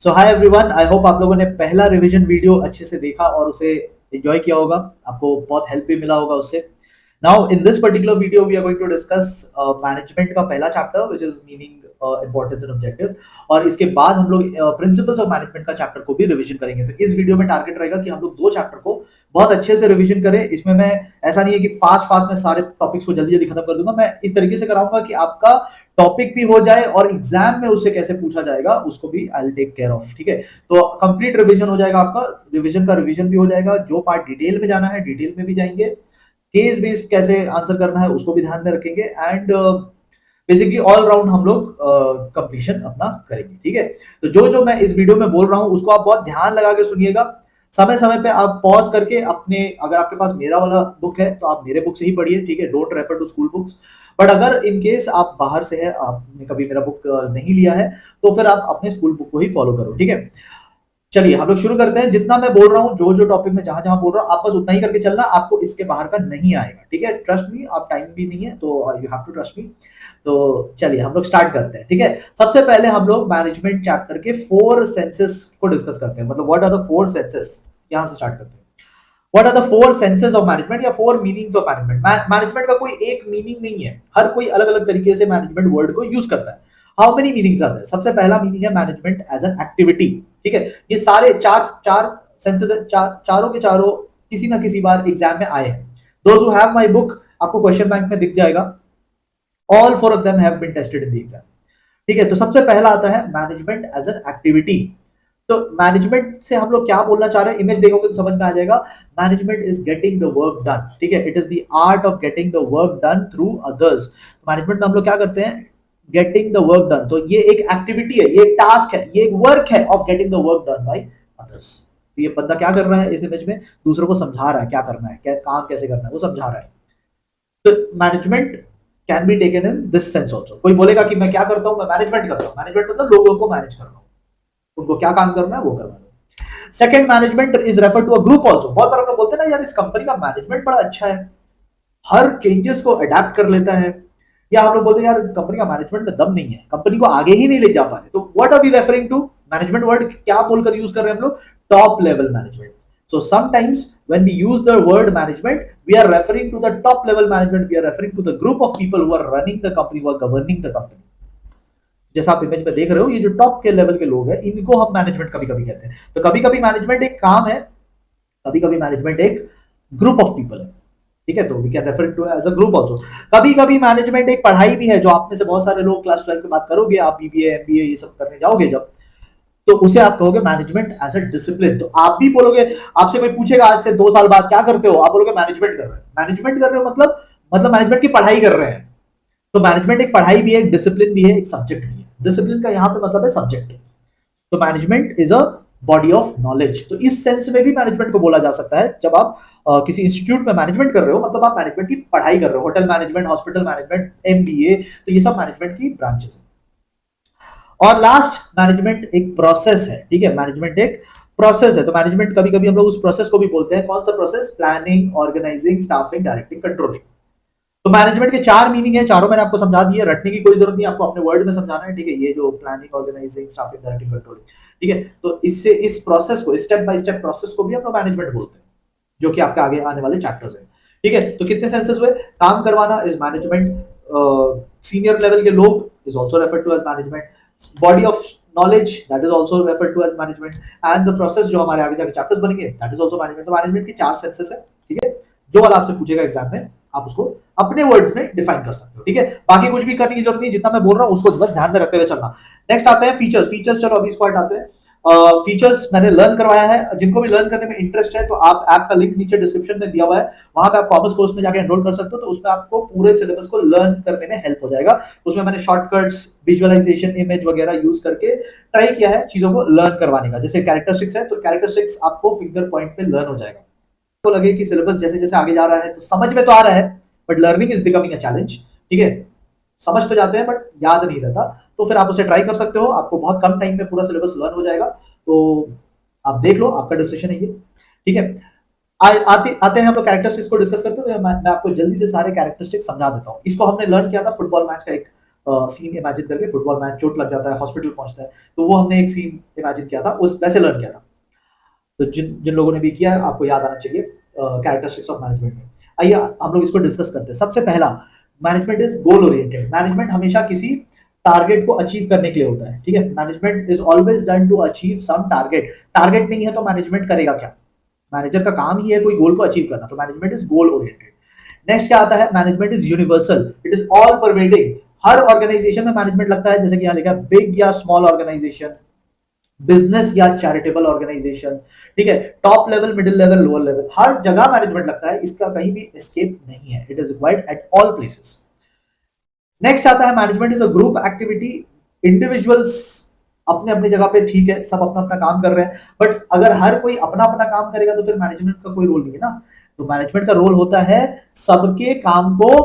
So hi everyone, I hope आप लोगों ने पहला रिवीजन वीडियो अच्छे से देखा और उसे एंजॉय किया होगा। आपको बहुत हेल्प भी मिला होगा उससे। Now in this particular video we are going to discuss management का पहला chapter which is meaning, importance and objective. और इसके बाद हम लोग प्रिंसिपल्स ऑफ मैनेजमेंट का चैप्टर को भी रिवीजन करेंगे। तो इस वीडियो में टारगेट रहेगा कि हम लोग दो चैप्टर को बहुत अच्छे से रिवीजन करें। इसमें मैं ऐसा नहीं है कि फास्ट फास्ट में सारे टॉपिक्स को जल्दी जल्दी खत्म कर दूंगा। मैं इस तरीके से कराऊंगा कि आपका टॉपिक भी हो जाए और एग्जाम में उससे कैसे पूछा जाएगा उसको भी I will take care of. ठीक है, तो कंप्लीट रिवीजन हो जाएगा आपका। रिवीजन का रिवीजन भी हो जाएगा, जो पार्ट डिटेल में जाना है डिटेल में भी जाएंगे, केस बेस्ड कैसे आंसर करना है उसको भी ध्यान में रखेंगे एंड बेसिकली ऑल राउंड हम लोग कंप्लीशन अपना करेंगे। ठीक है, तो जो जो मैं इस वीडियो में बोल रहा हूं उसको आप बहुत ध्यान लगा के सुनिएगा। समय समय पे आप पॉज करके अपने, अगर आपके पास मेरा वाला बुक है तो आप मेरे बुक से ही पढ़िए। ठीक है, don't refer to school books. But अगर इन केस आप बाहर से है, आपने कभी मेरा बुक नहीं लिया है, तो फिर आप अपने स्कूल बुक को ही फॉलो करो। ठीक है, चलिए हम लोग शुरू करते हैं। जितना मैं बोल रहा हूँ, जो जो टॉपिक में जहां जहां बोल रहा हूँ, आप बस उतना ही करके चलना, आपको इसके बाहर का नहीं आएगा। ठीक है, ट्रस्ट मी, आप टाइम भी नहीं है तो you have to trust me. तो चलिए हम लोग स्टार्ट करते हैं। ठीक है, सबसे पहले हम लोग मैनेजमेंट चैप्टर के फोर सेंसेस को डिस्कस करते हैं। मतलब what are the four senses, यहां से स्टार्ट करते हैं। What are the four senses of management या four meanings of management. Management का कोई एक मीनिंग नहीं है, हर कोई अलग अलग तरीके से मैनेजमेंट वर्ड को यूज करता है। How many meanings are there? सबसे पहला मीनिंग है मैनेजमेंट एज एन एक्टिविटी। ठीक है, ये सारे चार चार सेंसेस है, चारों के चारों किसी ना किसी बार एग्जाम में आए हैं। Those who have my book, आपको क्वेश्चन बैंक में दिख जाएगा। All four of them have been tested in the exam. ठीक है, तो सबसे पहला आता है मैनेजमेंट एज एन एक्टिविटी। तो मैनेजमेंट से हम लोग क्या बोलना चाह रहे हैं, इमेज देखोगे तो समझ में आ जाएगा। Management is getting the work done. ठीक है, it is the art of getting the work done through others. Management में हम लोग क्या करते हैं, गेटिंग द वर्क डन। तो ये एक एक्टिविटी है, ये एक टास्क है, ये एक वर्क है of getting the work done by others. तो ये बंदा क्या कर रहा है इस इमेज में, दूसरों को समझा रहा है क्या करना है, क्या काम कैसे करना है, वो समझा रहा है। तो management can be taken in this sense also. कोई बोलेगा कि मैं क्या करता हूं, मैं मैनेजमेंट करता हूं। मैनेजमेंट मतलब लोगों को मैनेज करना, उनको क्या काम करना है वो करवा दो। Second, management is refer to a group also. बहुत बार हम लोग बोलते हैं ना, यार इस कंपनी का मैनेजमेंट बड़ा अच्छा है, हर चेंजेस को अडेप्ट कर लेता है। या हम लोग बोलते हैं यार कंपनी का मैनेजमेंट में दम नहीं है, कंपनी को आगे ही नहीं ले जा पा रहे। तो what are we referring to? Management word क्या बोलकर यूज कर रहे हैं हम लोग? Top level management. So sometimes when we use the word management, we are referring to the top level management. We are referring to the group of people who are running the company, who are governing the company. जैसा आप image में देख रहे हो, ये जो top के level के लोग हैं, इनको हम मैनेजमेंट कभी कभी कहते हैं। तो कभी कभी मैनेजमेंट एक काम है, कभी कभी मैनेजमेंट एक ग्रुप ऑफ पीपल है। ठीक है, तो we can refer to as a group also. कभी कभी मैनेजमेंट एक पढ़ाई भी है, जो आप में से बहुत सारे लोग क्लास 12 की बात करोगे, आप बीबीए एमबीए ये सब करने जाओगे जब, तो उसे आप कहोगे मैनेजमेंट एज अ डिसिप्लिन। तो आप भी बोलोगे, आपसे कोई पूछेगा आज से 2 साल बाद क्या करते हो, आप बोलोगे मैनेजमेंट कर रहे हैं। मैनेजमेंट कर रहे हो मतलब मैनेजमेंट की पढ़ाई कर रहे हैं। तो मैनेजमेंट एक पढ़ाई भी है, एक डिसिप्लिन भी है, एक सब्जेक्ट भी है। डिसिप्लिन का यहां पे मतलब है सब्जेक्ट। तो management is a body of knowledge. तो इस सेंस में भी मैनेजमेंट को बोला जा सकता है। जब आप किसी इंस्टीट्यूट में मैनेजमेंट कर रहे हो, मतलब आप मैनेजमेंट की पढ़ाई कर रहे हो। Hotel management, hospital management, MBA, तो ये सब मैनेजमेंट की ब्रांचेस है। और लास्ट, मैनेजमेंट एक प्रोसेस है। ठीक है, मैनेजमेंट एक प्रोसेस है। तो मैनेजमेंट कभी कभी हम लोग उस प्रोसेस को भी बोलते हैं। कौन सा process? Planning, organising, staffing, directing, controlling. तो मैनेजमेंट के चार मीनिंग है, चारों मैंने आपको समझा दिए, रटने की कोई जरूरत नहीं, आपको अपने वर्ड में समझाना है। ठीक है, ये जो planning, organising, staffing, directing, controlling. ठीक है, तो इससे इस प्रोसेस को, स्टेप बाय स्टेप प्रोसेस को भी हम लोग मैनेजमेंट बोलते हैं, जो कि आपके आगे आने वाले चैप्टर्स हैं। ठीक है, तो कितने सेंसेस हुए? काम करवाना इज मैनेजमेंट, सीनियर लेवल के लोग is also referred to as management, body of knowledge that is also referred to as management, and the process जो हमारे आगे जाके चैप्टर्स बनेंगे दैट इज आल्सो मैनेजमेंट। तो मैनेजमेंट की चार सेंसेस है। ठीक है, जो वाला आपसे पूछेगा एग्जाम में, आप उसको अपने वर्ड्स में डिफाइन कर सकते हो। ठीक है, बाकी कुछ भी करने की जरूरत नहीं, जितना मैं बोल रहा हूं उसको बस ध्यान में रखते हुए चलना। नेक्स्ट आते हैं फीचर्स। फीचर्स, चलो अभी इसको हटाते हैं। फीचर्स मैंने लर्न करवाया है, जिनको भी लर्न करने में इंटरेस्ट है तो आप ऐप का लिंक नीचे डिस्क्रिप्शन में दिया हुआ है, वहां पे आप कॉमर्स कोर्स में जाकर एनरोल कर सकते हो। तो उसमें आपको पूरे सिलेबस को लर्न करने में हेल्प हो जाएगा। उसमें मैंने शॉर्टकट्स, विजुअलाइजेशन, इमेज वगैरह यूज करके ट्राई किया है चीजों को लर्न करवाने का। जैसे कैरेक्टरिस्टिक्स है, तो कैरेक्टरिस्टिक्स आपको फिंगर पॉइंट पे लर्न हो जाएगा। तो लगे कि सिलेबस जैसे जैसे आगे जा रहा है तो समझ में तो आ रहा है, but learning is becoming a challenge. ठीक है, समझ तो जाते हैं बट याद नहीं रहता। तो फिर आप उसे ट्राई कर सकते हो, आपको बहुत कम टाइम में पूरा सिलेबस लर्न हो जाएगा। तो आप देख लो, आपका डिसीजन है ये। ठीक है, आते आते हैं हम लोग कैरेक्टरिस्टिक्स को डिस्कस करते हैं। तो मैं आपको जल्दी से सारे कैरेक्टरिस्टिक्स समझा देता हूँ। इसको हमने लर्न किया था फुटबॉल मैच का एक सीन इमेजिन करके, फुटबॉल मैच, चोट लग जाता है, हॉस्पिटल पहुंचता है, तो वो हमने एक सीन इमेजिन किया था, उस वैसे लर्न किया था। तो जिन जिन लोगों ने भी किया है आपको याद आना चाहिए कैरेक्टरिस्टिक्स ऑफ मैनेजमेंट में। आइए हम लोग इसको डिस्कस करते हैं। सबसे पहला, management is goal oriented. Management हमेशा किसी टारगेट को अचीव करने के लिए होता है, ठीक है। Management is always done to achieve some target. Target नहीं है तो मैनेजमेंट करेगा क्या? मैनेजर का काम ही है कोई गोल को अचीव करना, तो management is goal oriented. Next क्या आता है? Management is universal, it is all pervading. हर ऑर्गेनाइजेशन में मैनेजमेंट लगता है, जैसे कि यहाँ लिखा है, बिग या स्मॉल ऑर्गेनाइजेशन, बिजनेस या चैरिटेबल ऑर्गेनाइजेशन, ठीक है, top level, middle level, lower level, हर जगह मैनेजमेंट लगता है, इसका कहीं भी एस्केप नहीं है। It is required at all places. Next आता है, management is a group activity. Individuals अपने अपनी जगह पे ठीक है, सब अपना अपना काम कर रहे हैं, बट अगर हर कोई अपना अपना काम करेगा तो फिर मैनेजमेंट का कोई रोल नहीं है ना। तो मैनेजमेंट का रोल होता है सबके काम को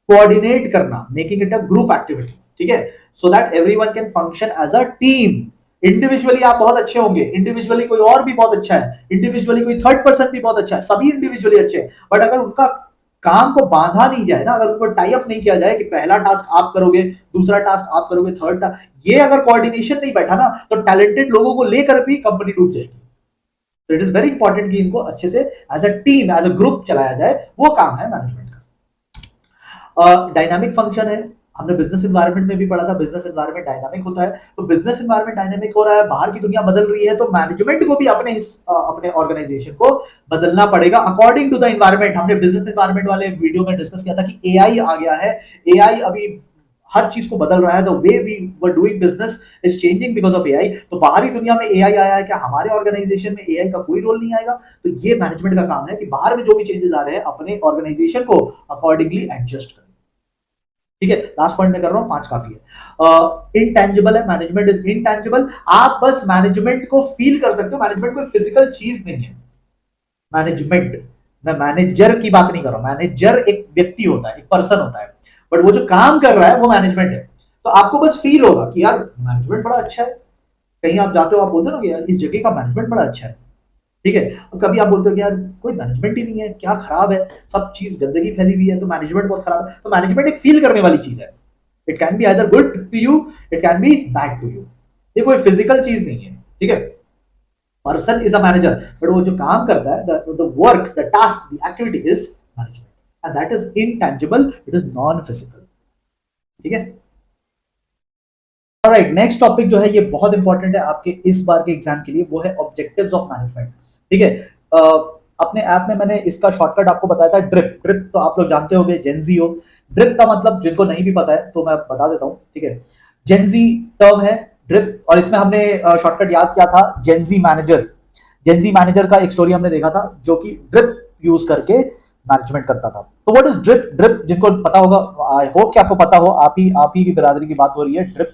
कोऑर्डिनेट करना, making it a group activity, ठीक है, so that everyone can function as a team. Individually आप बहुत अच्छे होंगे, इंडिविजुअली कोई और भी बहुत अच्छा है, इंडिविजुअली कोई थर्ड पर्सन भी बहुत अच्छा है, सभी इंडिविजुअली अच्छे हैं, बट अगर उनका काम को बांधा नहीं जाए ना, अगर उनको टाई अप नहीं किया जाए कि पहला टास्क आप करोगे, दूसरा टास्क आप करोगे, थर्ड टास्क, ये अगर कोऑर्डिनेशन नहीं बैठा ना, तो टैलेंटेड लोगों को लेकर भी कंपनी डूब जाएगी। तो इट इज वेरी इंपॉर्टेंट कि इनको अच्छे से as a team, as a group चलाया जाए, वो काम है मैनेजमेंट का। डायनामिक फंक्शन है, हमने बिजनेस एनवायरनमेंट में भी पढ़ा था, बिजनेस एनवायरनमेंट डायनामिक होता है। तो बिजनेस एनवायरनमेंट डायनामिक हो रहा है, बाहर की दुनिया बदल रही है, तो मैनेजमेंट को भी अपने ऑर्गेनाइजेशन को बदलना पड़ेगा अकॉर्डिंग टू द एनवायरनमेंट। हमने बिजनेस एनवायरनमेंट वाले वीडियो में डिस्कस किया था कि एआई आ गया है, एआई अभी हर चीज को बदल रहा है, the way we were doing business is changing because of AI. तो बाहरी दुनिया में एआई आया है, क्या हमारे ऑर्गेनाइजेशन में एआई का कोई रोल नहीं आएगा? तो ये मैनेजमेंट का काम है कि बाहर में जो भी चेंजेस आ रहे हैं अपने ऑर्गेनाइजेशन को अकॉर्डिंगली एडजस्ट करें, ठीक है। लास्ट पॉइंट में कर रहा हूं, 5 काफी है। इनटेंजिबल है, मैनेजमेंट इज इनटेंजिबल। आप बस मैनेजमेंट को फील कर सकते हो, मैनेजमेंट कोई फिजिकल चीज नहीं है। मैनेजमेंट, मैं मैनेजर की बात नहीं कर रहा हूं, मैनेजर एक व्यक्ति होता है, एक पर्सन होता है, बट वो जो काम कर रहा है वो मैनेजमेंट है। तो आपको बस फील होगा कि यार मैनेजमेंट बड़ा अच्छा है। कहीं आप जाते हो, आप बोलते हो ना कि यार इस जगह का मैनेजमेंट बड़ा अच्छा है, ठीक है। और कभी आप बोलते हो कि यार कोई मैनेजमेंट ही नहीं है, क्या खराब है, सब चीज गंदगी फैली हुई है, तो मैनेजमेंट बहुत खराब है। तो मैनेजमेंट एक फील करने वाली चीज है। It can be either good to you, it can be bad to you. ये कोई फिजिकल चीज नहीं है, ठीक है। Person is a manager, but वो जो काम करता है, the work, the task, the activity is management, and that is intangible, it is non physical, ठीक है। ऑलराइट, नेक्स्ट टॉपिक जो है ये बहुत इंपॉर्टेंट है आपके इस बार के एग्जाम के लिए, वो है ऑब्जेक्टिव्स ऑफ मैनेजमेंट, ठीक है। अपने ऐप में मैंने इसका शॉर्टकट आपको बताया था, ड्रिप। ड्रिप तो आप लोग जानते होंगे, जेनजी हो। ड्रिप का मतलब जिनको नहीं भी पता है तो मैं बता देता हूं, ठीक है। जेनजी टर्म है ड्रिप, और इसमें हमने शॉर्टकट याद किया था, जेनजी मैनेजर। जेनजी मैनेजर का एक स्टोरी हमने देखा था जो कि ड्रिप यूज करके मैनेजमेंट करता था। तो व्हाट इज ड्रिप? ड्रिप जिनको पता होगा, आई होप कि आपको पता हो, आप ही की बिरादरी की बात हो रही है। Drip,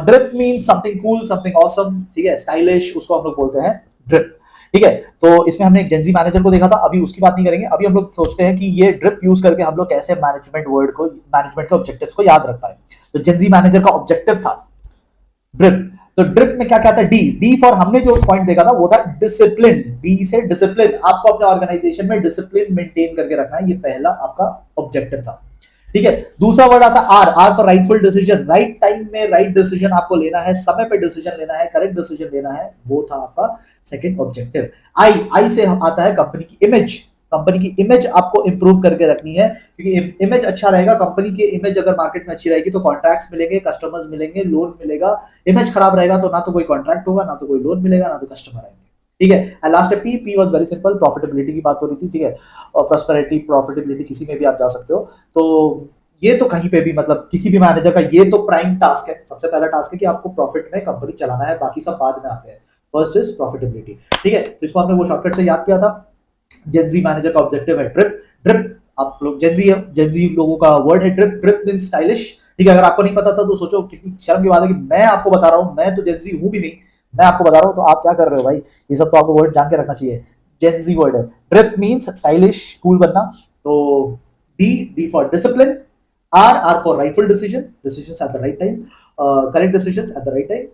drip mean something cool, something awesome, ठीक है, स्टाइलिश, उसको हम लोग बोलते हैं ड्रिप, ठीक है। तो इसमें हमने एक जेनजी मैनेजर को देखा था, अभी उसकी बात नहीं करेंगे। अभी हम लोग सोचते हैं कि ये ड्रिप यूज करके हम लोग कैसे मैनेजमेंट वर्ड को, मैनेजमेंट के ऑब्जेक्टिव्स को याद रख पाए। तो जेनजी मैनेजर का ऑब्जेक्टिव था ड्रिप। तो ड्रिप में क्या क्या था? डी, डी फॉर हमने जो पॉइंट देखा था वो था डिसिप्लिन। डी से डिसिप्लिन, आपको अपने ऑर्गेनाइजेशन में डिसिप्लिन मेंटेन करके रखना है, ये पहला आपका ऑब्जेक्टिव था, ठीक है। दूसरा वर्ड आता है R, R for rightful decision. Right time में राइट डिसीजन आपको लेना है, समय पे डिसीजन लेना है, करेक्ट डिसीजन लेना है, वो था आपका सेकंड ऑब्जेक्टिव। आई, आई से आता है कंपनी की इमेज। कंपनी की इमेज आपको इंप्रूव करके रखनी है, क्योंकि इमेज अच्छा रहेगा, कंपनी की इमेज अगर मार्केट में अच्छी रहेगी तो कॉन्ट्रैक्ट्स मिलेंगे, कस्टमर्स मिलेंगे, लोन मिलेगा। इमेज खराब रहेगा तो ना तो कोई कॉन्ट्रैक्ट होगा, ना तो कोई लोन मिलेगा, ना तो कस्टमर आएंगे, ठीक है। एंड लास्ट है P, P was very simple, profitability की बात हो रही थी, ठीक है। और प्रॉस्पेरिटी, प्रॉफिटेबिलिटी किसी में भी आप जा सकते हो। तो ये तो कहीं पे भी, मतलब किसी भी मैनेजर का ये तो प्राइम टास्क है, सबसे पहला टास्क है कि आपको प्रॉफिट में कंपनी चलाना है, बाकी सब बाद में आते हैं। फर्स्ट इज प्रॉफिटेबिलिटी, ठीक है। तो इसको हमने वो शॉर्टकट से याद किया था। जेनजी मैनेजर का ऑब्जेक्टिव है ड्रिप। ड्रिप, आप लोग जेनजी है, जेनजी लोगों का वर्ड है ड्रिप। ड्रिप मींस स्टाइलिश, ठीक है। अगर आपको नहीं पता था तो सोचो कितनी शर्म की बात है कि मैं आपको बता रहा हूं, मैं तो जेनजी हूं भी नहीं, मैं आपको बता रहा हूं, तो आप क्या कर रहे हो भाई? ये सब तो आपको वर्ड जान के रखना चाहिए। जेनजी वर्ड है ड्रिप, मींस स्टाइलिश, कूल बनना। तो D, D for discipline. R, R for rightful decision, decisions at the right time, correct decisions at the right time.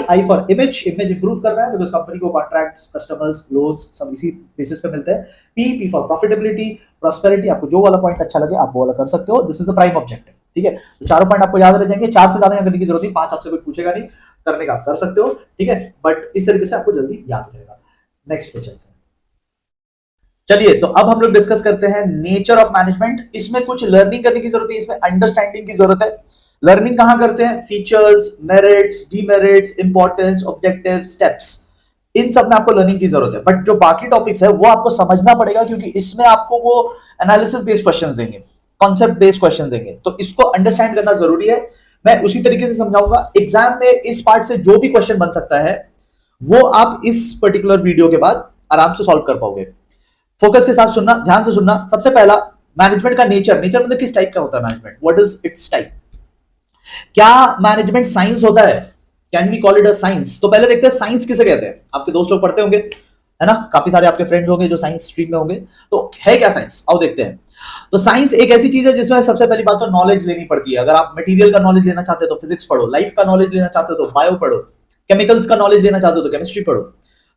I for image, image improve कर रहा है because company को contracts, customers, loans सब इसी basis पे मिलते हैं। P, P for profitability, prosperity, आपको जो वाला पॉइंट अच्छा लगे आप वो वाला कर सकते हो। This is the prime objective, ठीक है, तो चारों पॉइंट आपको याद रह जाएंगे, 4 से ज्यादा करने की जरूरत नहीं, 5 आपसे कोई पूछेगा नहीं, करने का आप कर सकते हो, ठीक है, बट इस तरीके से आपको जल्दी याद रहेगा। नेक्स्ट पे चलते हैं। चलिए, तो अब हम लोग डिस्कस करते हैं नेचर ऑफ मैनेजमेंट। इसमें कुछ लर्निंग करने की जरूरत है, इसमें अंडरस्टैंडिंग की जरूरत है। लर्निंग कहां करते हैं? Features, merits, demerits, importance, objective, steps, इन सब में आपको लर्निंग की जरूरत है। बट जो बाकी टॉपिक्स है वो आपको समझना पड़ेगा, क्योंकि इसमें आपको वो एनालिसिस बेस्ड क्वेश्चन देंगे, कॉन्सेप्ट बेस्ड क्वेश्चन देंगे, तो इसको अंडरस्टैंड करना जरूरी है। मैं उसी तरीके से समझाऊंगा। एग्जाम में इस पार्ट से जो भी क्वेश्चन बन सकता है वो आप इस पर्टिकुलर वीडियो के बाद आराम से सॉल्व कर पाओगे। फोकस के साथ सुनना, ध्यान से सुनना। सबसे पहला, मैनेजमेंट का नेचर। नेचर मतलब किस टाइप का होता है management, what is its type. क्या मैनेजमेंट साइंस होता है? Can we call it a science? तो पहले देखते हैं साइंस किसे कहते हैं। आपके दोस्त लोग पढ़ते होंगे, है ना, काफी सारे आपके फ्रेंड्स होंगे जो साइंस स्ट्रीम में होंगे, तो है क्या साइंस, आओ देखते हैं। तो साइंस एक ऐसी चीज है जिसमें सबसे पहली बात तो नॉलेज लेनी पड़ती है। अगर आप मटेरियल का नॉलेज लेना चाहते हो तो फिजिक्स पढ़ो, लाइफ का नॉलेज लेना चाहते हो तो बायो पढ़ो, केमिकल्स का नॉलेज लेना चाहते हो तो केमिस्ट्री पढ़ो।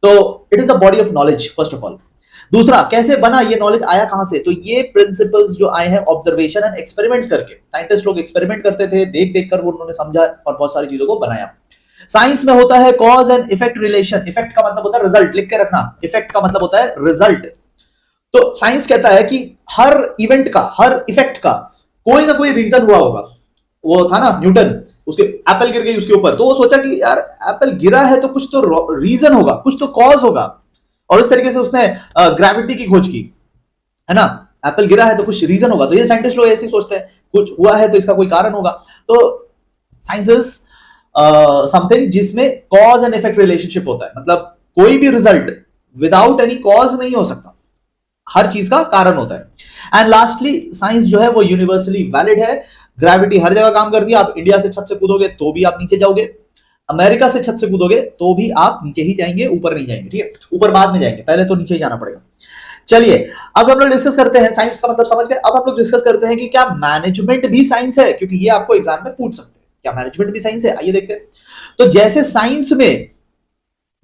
तो it is a body of knowledge first of all. दूसरा, कैसे बना, ये नॉलेज आया कहां से? तो ये प्रिंसिपल्स जो आए हैं ऑब्जर्वेशन एंड एक्सपेरिमेंट्स करके। साइंटिस्ट लोग एक्सपेरिमेंट करते थे, देख देख कर वो उन्होंने समझा और बहुत सारी चीजों को बनाया। साइंस में होता है cause and effect relation. Effect का मतलब होता है रिजल्ट, लिख के रखना, इफेक्ट का मतलब होता है रिजल्ट। तो साइंस कहता है कि हर इवेंट का, हर इफेक्ट का कोई ना कोई रीजन हुआ होगा। वो था ना न्यूटन, उसके एप्पल गिर गई उसके ऊपर, तो वो सोचा कि यार एप्पल गिरा है तो कुछ तो रीजन होगा, कुछ तो कॉज होगा, और इस तरीके से उसने ग्रेविटी की खोज की, है ना। एप्पल गिरा है तो कुछ रीजन होगा, तो ये साइंटिस्ट लोग ऐसे ही सोचते हैं, कुछ हुआ है तो इसका कोई कारण होगा। तो साइंस इज समथिंग जिसमें कॉज एंड इफेक्ट रिलेशनशिप होता है। मतलब कोई भी रिजल्ट विदाउट एनी कॉज नहीं हो सकता, हर चीज का कारण होता है। एंड लास्टली, साइंस जो है वो यूनिवर्सली वैलिड है। ग्रेविटी हर जगह काम करती है। आप इंडिया से छत से कूदोगे तो भी आप नीचे जाओगे, अमेरिका से छत से कूदोगे तो भी आप नीचे ही जाएंगे, ऊपर नहीं जाएंगे, ठीक है, ऊपर बाद में जाएंगे, पहले तो नीचे ही जाना पड़ेगा। चलिए, अब हम लोग डिस्कस करते हैं, साइंस का मतलब समझ गए। अब हम लोग डिस्कस करते हैं कि क्या मैनेजमेंट भी साइंस है, क्योंकि ये आपको एग्जाम में पूछ सकते हैं, क्या मैनेजमेंट भी साइंस है? आइए देखते हैं। तो जैसे साइंस में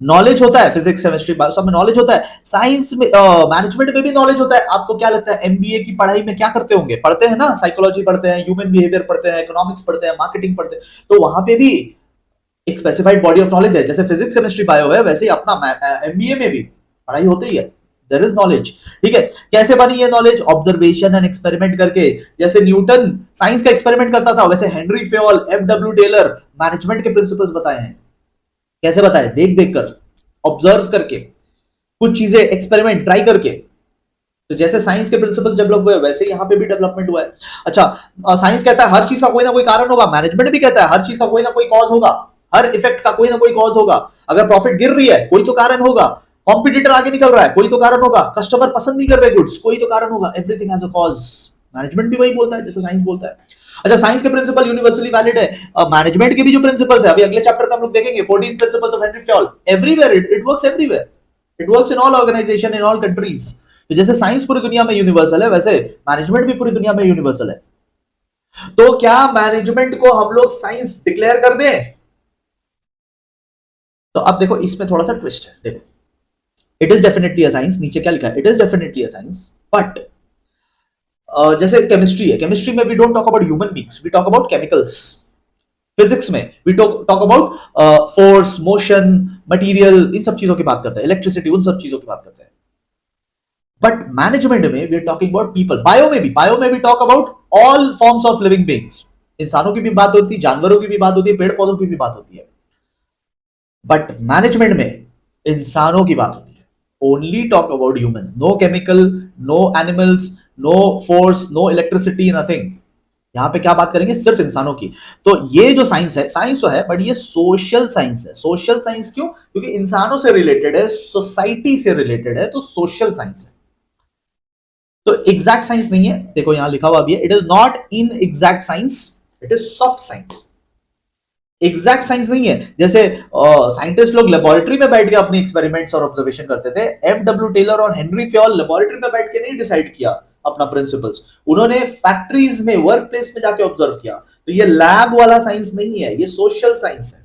नॉलेज होता है, फिजिक्स केमिस्ट्री सब में नॉलेज होता है, साइंस में मैनेजमेंट में भी नॉलेज होता है। आपको क्या लगता है एमबीए की पढ़ाई में क्या करते होंगे? पढ़ते हैं ना, साइकोलॉजी पढ़ते हैं, ह्यूमन बिहेवियर पढ़ते हैं, इकोनॉमिक्स पढ़ते हैं, मार्केटिंग पढ़ते हैं। तो वहां पे भी एक स्पेसिफाइड बॉडी ऑफ नॉलेज है। जैसे फिजिक्स केमिस्ट्री बायो है, वैसे ही अपना एमबीए में भी पढ़ाई होती ही है, देयर इज नॉलेज, ठीक है। कैसे बनी ये नॉलेज? ऑब्जर्वेशन एंड एक्सपेरिमेंट करके। जैसे न्यूटन साइंस का एक्सपेरिमेंट करता था, वैसे Henri Fayol, FW Taylor management के प्रिंसिपल्स बताए हैं। कैसे बताए? देख देख कर, ऑब्जर्व करके, कुछ चीजें एक्सपेरिमेंट ट्राई करके। तो जैसे साइंस के प्रिंसिपल्स डेवलप हुए, वैसे यहां पे भी डेवलपमेंट हुआ है। अच्छा, साइंस कहता है हर चीज का कोई ना कोई कारण होगा, मैनेजमेंट भी कहता है हर चीज का कोई ना कोई कॉज होगा, हर इफेक्ट का कोई ना कोई कॉज होगा। अगर प्रॉफिट गिर रही है, कोई तो कारण होगा। कॉम्पिटिटर आगे निकल रहा है, कोई तो कारण होगा। कस्टमर पसंद नहीं कर रहे गुड्स, कोई तो कारण होगा। Everything has a cause. Management भी वही बोलता है जैसे साइंस बोलता है। अच्छा, साइंस के प्रिंसिपल यूनिवर्सली वैलिड है। मैनेजमेंट के भी जो प्रिंसिपल्स है, अभी अगले चैप्टर में हम लोग देखेंगे 14 principles of Henri Fayol. Everywhere it works, everywhere it works, in all organisation, in all countries. तो जैसे साइंस पूरी दुनिया में यूनिवर्सल है, वैसे मैनेजमेंट भी पूरी दुनिया में यूनिवर्सल है। तो क्या मैनेजमेंट को हम लोग साइंस डिक्लेयर कर दें? तो अब देखो, इसमें थोड़ा सा ट्विस्ट है। देखो, it is definitely a science, नीचे क्या लिखा है? It is definitely a science, but जैसे केमिस्ट्री है, केमिस्ट्री में we don't talk about human beings, we talk about chemicals. Physics में we talk about force, motion, material, इन सब चीजों की बात करते हैं, इलेक्ट्रिसिटी, उन सब चीजों की बात करते हैं। बट मैनेजमेंट में we are talking about people. Bio में भी talk about all forms of living beings. इंसानों की भी बात होती है, जानवरों की भी बात होती है, पेड़ पौधों की भी बात होती है। बट मैनेजमेंट में इंसानों की बात होती है। Only talk about human, no chemical, no animals, no force, no electricity, nothing. यहां पे क्या बात करेंगे? सिर्फ इंसानों की। तो ये जो साइंस है, साइंस तो है बट ये सोशल साइंस है। सोशल साइंस क्यों? क्योंकि इंसानों से रिलेटेड है, सोसाइटी से रिलेटेड है, तो सोशल साइंस है। तो एग्जैक्ट साइंस नहीं है, देखो यहां लिखा हुआ भी है, it is not in exact science, it is soft science. Exact science नहीं है। जैसे साइंटिस्ट लोग लेबोरेटरी में बैठ के अपने एक्सपेरिमेंट्स और ऑब्जर्वेशन करते थे, एफडब्ल्यू टेलर और हेनरी फेयोल लेबोरेटरी में बैठ के नहीं डिसाइड किया अपना प्रिंसिपल्स, उन्होंने फैक्ट्रीज में, वर्क प्लेस में जाके ऑब्जर्व किया। तो ये लैब वाला साइंस नहीं है, ये सोशल साइंस है।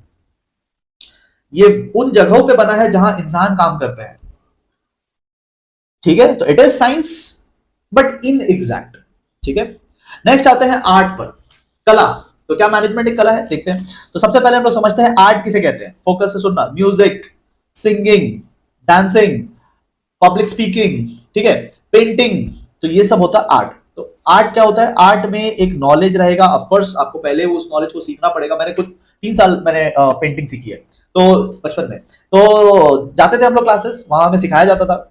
ये उन जगहों पे बना है जहां इंसान काम करते हैं, ठीक है। तो it is science but in exact, ठीक है। नेक्स्ट आते हैं आर्ट पर। कला। तो क्या मैनेजमेंट एक कला है? देखते हैं। तो सबसे पहले हम लोग समझते हैं आर्ट किसे कहते हैं। फोकस से सुनना। Music, singing, dancing, public speaking, ठीक है, पेंटिंग, तो ये सब होता है आर्ट। तो आर्ट क्या होता है? आर्ट में एक नॉलेज रहेगा। ऑफ कोर्स आपको पहले उस नॉलेज को सीखना पड़ेगा। मैंने कुछ 3 साल मैंने पेंटिंग सीखी है, तो बचपन में तो जाते थे हम लोग क्लासेस, वहां हमें सिखाया जाता था।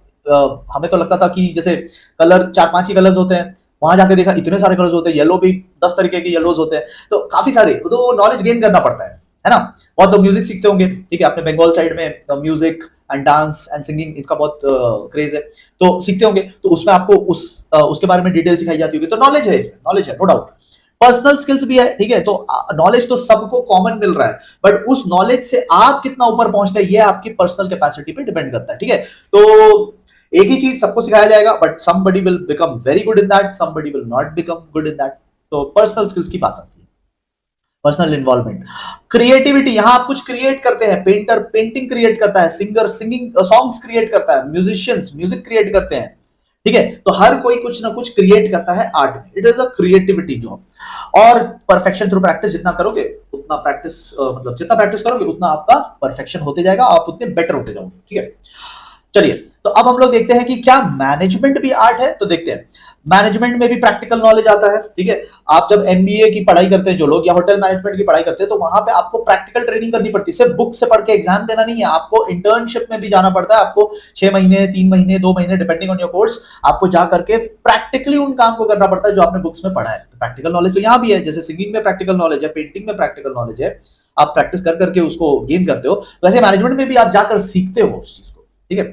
हमें तो लगता था कि जैसे कलर 4-5 ही कलर्स होते हैं, वहां जाके देखा इतने सारे कलर्स होते हैं, येलो भी 10 तरीके के येलोज होते हैं, तो काफी सारे, तो नॉलेज गेन करना पड़ता है ना। बहुत लोग म्यूजिक सीखते होंगे, ठीक है, अपने बंगाल साइड में music and dance and singing इसका बहुत क्रेज है, तो सीखते होंगे। तो उसमें आपको उसके बारे में डिटेल सिखाई जाती होगी, तो नॉलेज है, इसमें नॉलेज है, नो डाउट। पर्सनल स्किल्स भी है, ठीक है, तो नॉलेज तो सबको कॉमन मिल रहा है, बट उस नॉलेज से आप कितना ऊपर पहुंचते हैं ये आपकी पर्सनल कैपेसिटी पे डिपेंड करता है, ठीक है। तो एक ही चीज सबको सिखाया जाएगा, but somebody will become very good in that, somebody will not become good in that। तो पर्सनल स्किल्स की बात आती है। पर्सनल इन्वॉल्वमेंट, क्रिएटिविटी, यहां आप कुछ क्रिएट करते हैं। पेंटर पेंटिंग क्रिएट करता है, सिंगर सिंगिंग सॉन्ग्स क्रिएट करता है, म्यूजिशियंस म्यूजिक क्रिएट करते हैं, ठीक है। तो हर कोई कुछ ना कुछ क्रिएट करता है आर्ट में। It is a creativity job. और परफेक्शन थ्रू प्रैक्टिस, जितना करोगे उतना प्रैक्टिस, मतलब जितना प्रैक्टिस करोगे उतना आपका परफेक्शन होते जाएगा, आप उतने बेटर होते जाओगे, ठीक है। चलिए, तो अब हम लोग देखते हैं कि क्या मैनेजमेंट भी आर्ट है। तो देखते हैं, मैनेजमेंट में भी प्रैक्टिकल नॉलेज आता है, ठीक है। आप जब एमबीए की पढ़ाई करते हैं जो लोग, या होटल मैनेजमेंट की पढ़ाई करते हैं, तो वहां पे आपको प्रैक्टिकल ट्रेनिंग करनी पड़ती है। सिर्फ बुक से पढ़ के एग्जाम देना नहीं है, आपको इंटर्नशिप में भी जाना पड़ता है। आपको 6 महीने, 3 महीने, 2 महीने, डिपेंडिंग ऑन योर कोर्स, आपको जा करके प्रैक्टिकली उन काम को करना पड़ता है जो आपने बुक्स में पढ़ा है। तो प्रैक्टिकल नॉलेज तो यहाँ भी है, जैसे सिंगिंग में प्रैक्टिकल नॉलेज है, पेंटिंग में प्रैक्टिकल नॉलेज है, आप प्रैक्टिस कर करके उसको गेन करते हो। वैसे मैनेजमेंट में भी आप जाकर सीखते हो उस चीज को, ठीक है।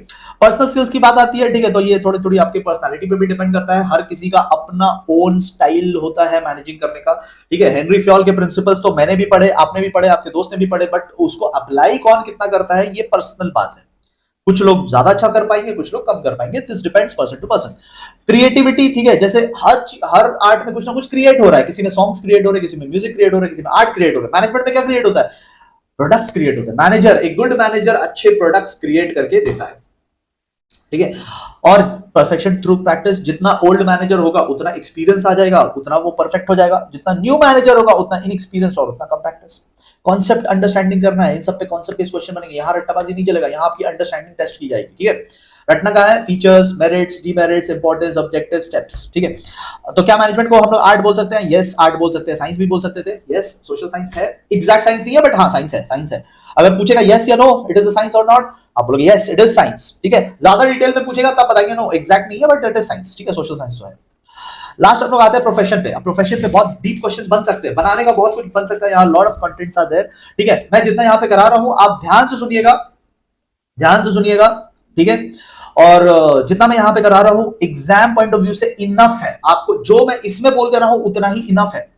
पर्सनल स्किल्स की बात आती है, ठीक है, तो ये थोड़ी थोड़ी आपकी पर्सनालिटी पे भी डिपेंड करता है। हर किसी का अपना ओन स्टाइल होता है मैनेजिंग करने का, ठीक है। हेनरी फ्योल के प्रिंसिपल्स तो मैंने भी पढ़े, आपने भी पढ़े, आपके दोस्त ने भी पढ़े, बट उसको अप्लाई कौन कितना करता है ये पर्सनल बात है। कुछ लोग ज्यादा अच्छा कर पाएंगे, कुछ लोग कम कर पाएंगे, this depends person to person. Creativity, ठीक है, जैसे हर आर्ट में कुछ ना कुछ क्रिएट हो रहा है, किसी में सॉन्ग्स क्रिएट हो रहे हैं, किसी में म्यूजिक क्रिएट हो रहा है, किसी में आर्ट क्रिएट हो रहा है। मैनेजमेंट में क्या क्रिएट होता है? प्रोडक्ट्स क्रिएट होते हैं। मैनेजर, एक गुड मैनेजर अच्छे प्रोडक्ट्स क्रिएट करके देता है, ठीक है। और परफेक्शन थ्रू प्रैक्टिस, जितना ओल्ड मैनेजर होगा उतना एक्सपीरियंस आ जाएगा, उतना वो परफेक्ट हो जाएगा। जितना न्यू मैनेजर होगा उतना इनएक्सपीरियंस और उतना कम प्रैक्टिस। कॉन्सेप्ट अंडरस्टैंडिंग करना है, इन सब पे कॉन्सेप्ट बेस्ड क्वेश्चन बनेंगे। यहाँ रट्टाबाजी नहीं चलेगा, यहाँ आपकी अंडरस्टैंडिंग टेस्ट की जाएगी, ठीक है। रटना का है features, merits, demerits, importance, objective, steps, ठीक है। तो क्या मैनेजमेंट को हम लोग आर्ट बोल सकते हैं? यस, आर्ट बोल सकते हैं। साइंस भी बोल सकते थे, यस, सोशल साइंस है, एग्जैक्ट साइंस नहीं है, बट हाँ साइंस है, साइंस है। अगर पूछेगा यस या no it is a science और नॉट, आप बोलोगे यस इट इज साइंस, ठीक है। ज्यादा डिटेल में पूछेगा तब बताएंगे नो एग्जैक्ट नहीं है बट इट इज साइंस, ठीक है, सोशल साइंस तो है। लास्ट हम लोग आते हैं प्रोफेशन पे। अब प्रोफेशन पे बहुत डीप क्वेश्चंस बन सकते हैं, बनाने का बहुत कुछ बन सकता है, यहाँ lot of contents are there, ठीक है। मैं जितना यहाँ पे करा रहा हूं आप ध्यान से सुनिएगा, ध्यान से सुनिएगा, ठीक है। और जितना मैं यहाँ पे करा रहा हूं एग्जाम पॉइंट ऑफ व्यू से इनफ है, आपको जो मैं इसमें बोल दे रहा हूं उतना ही इनफ है।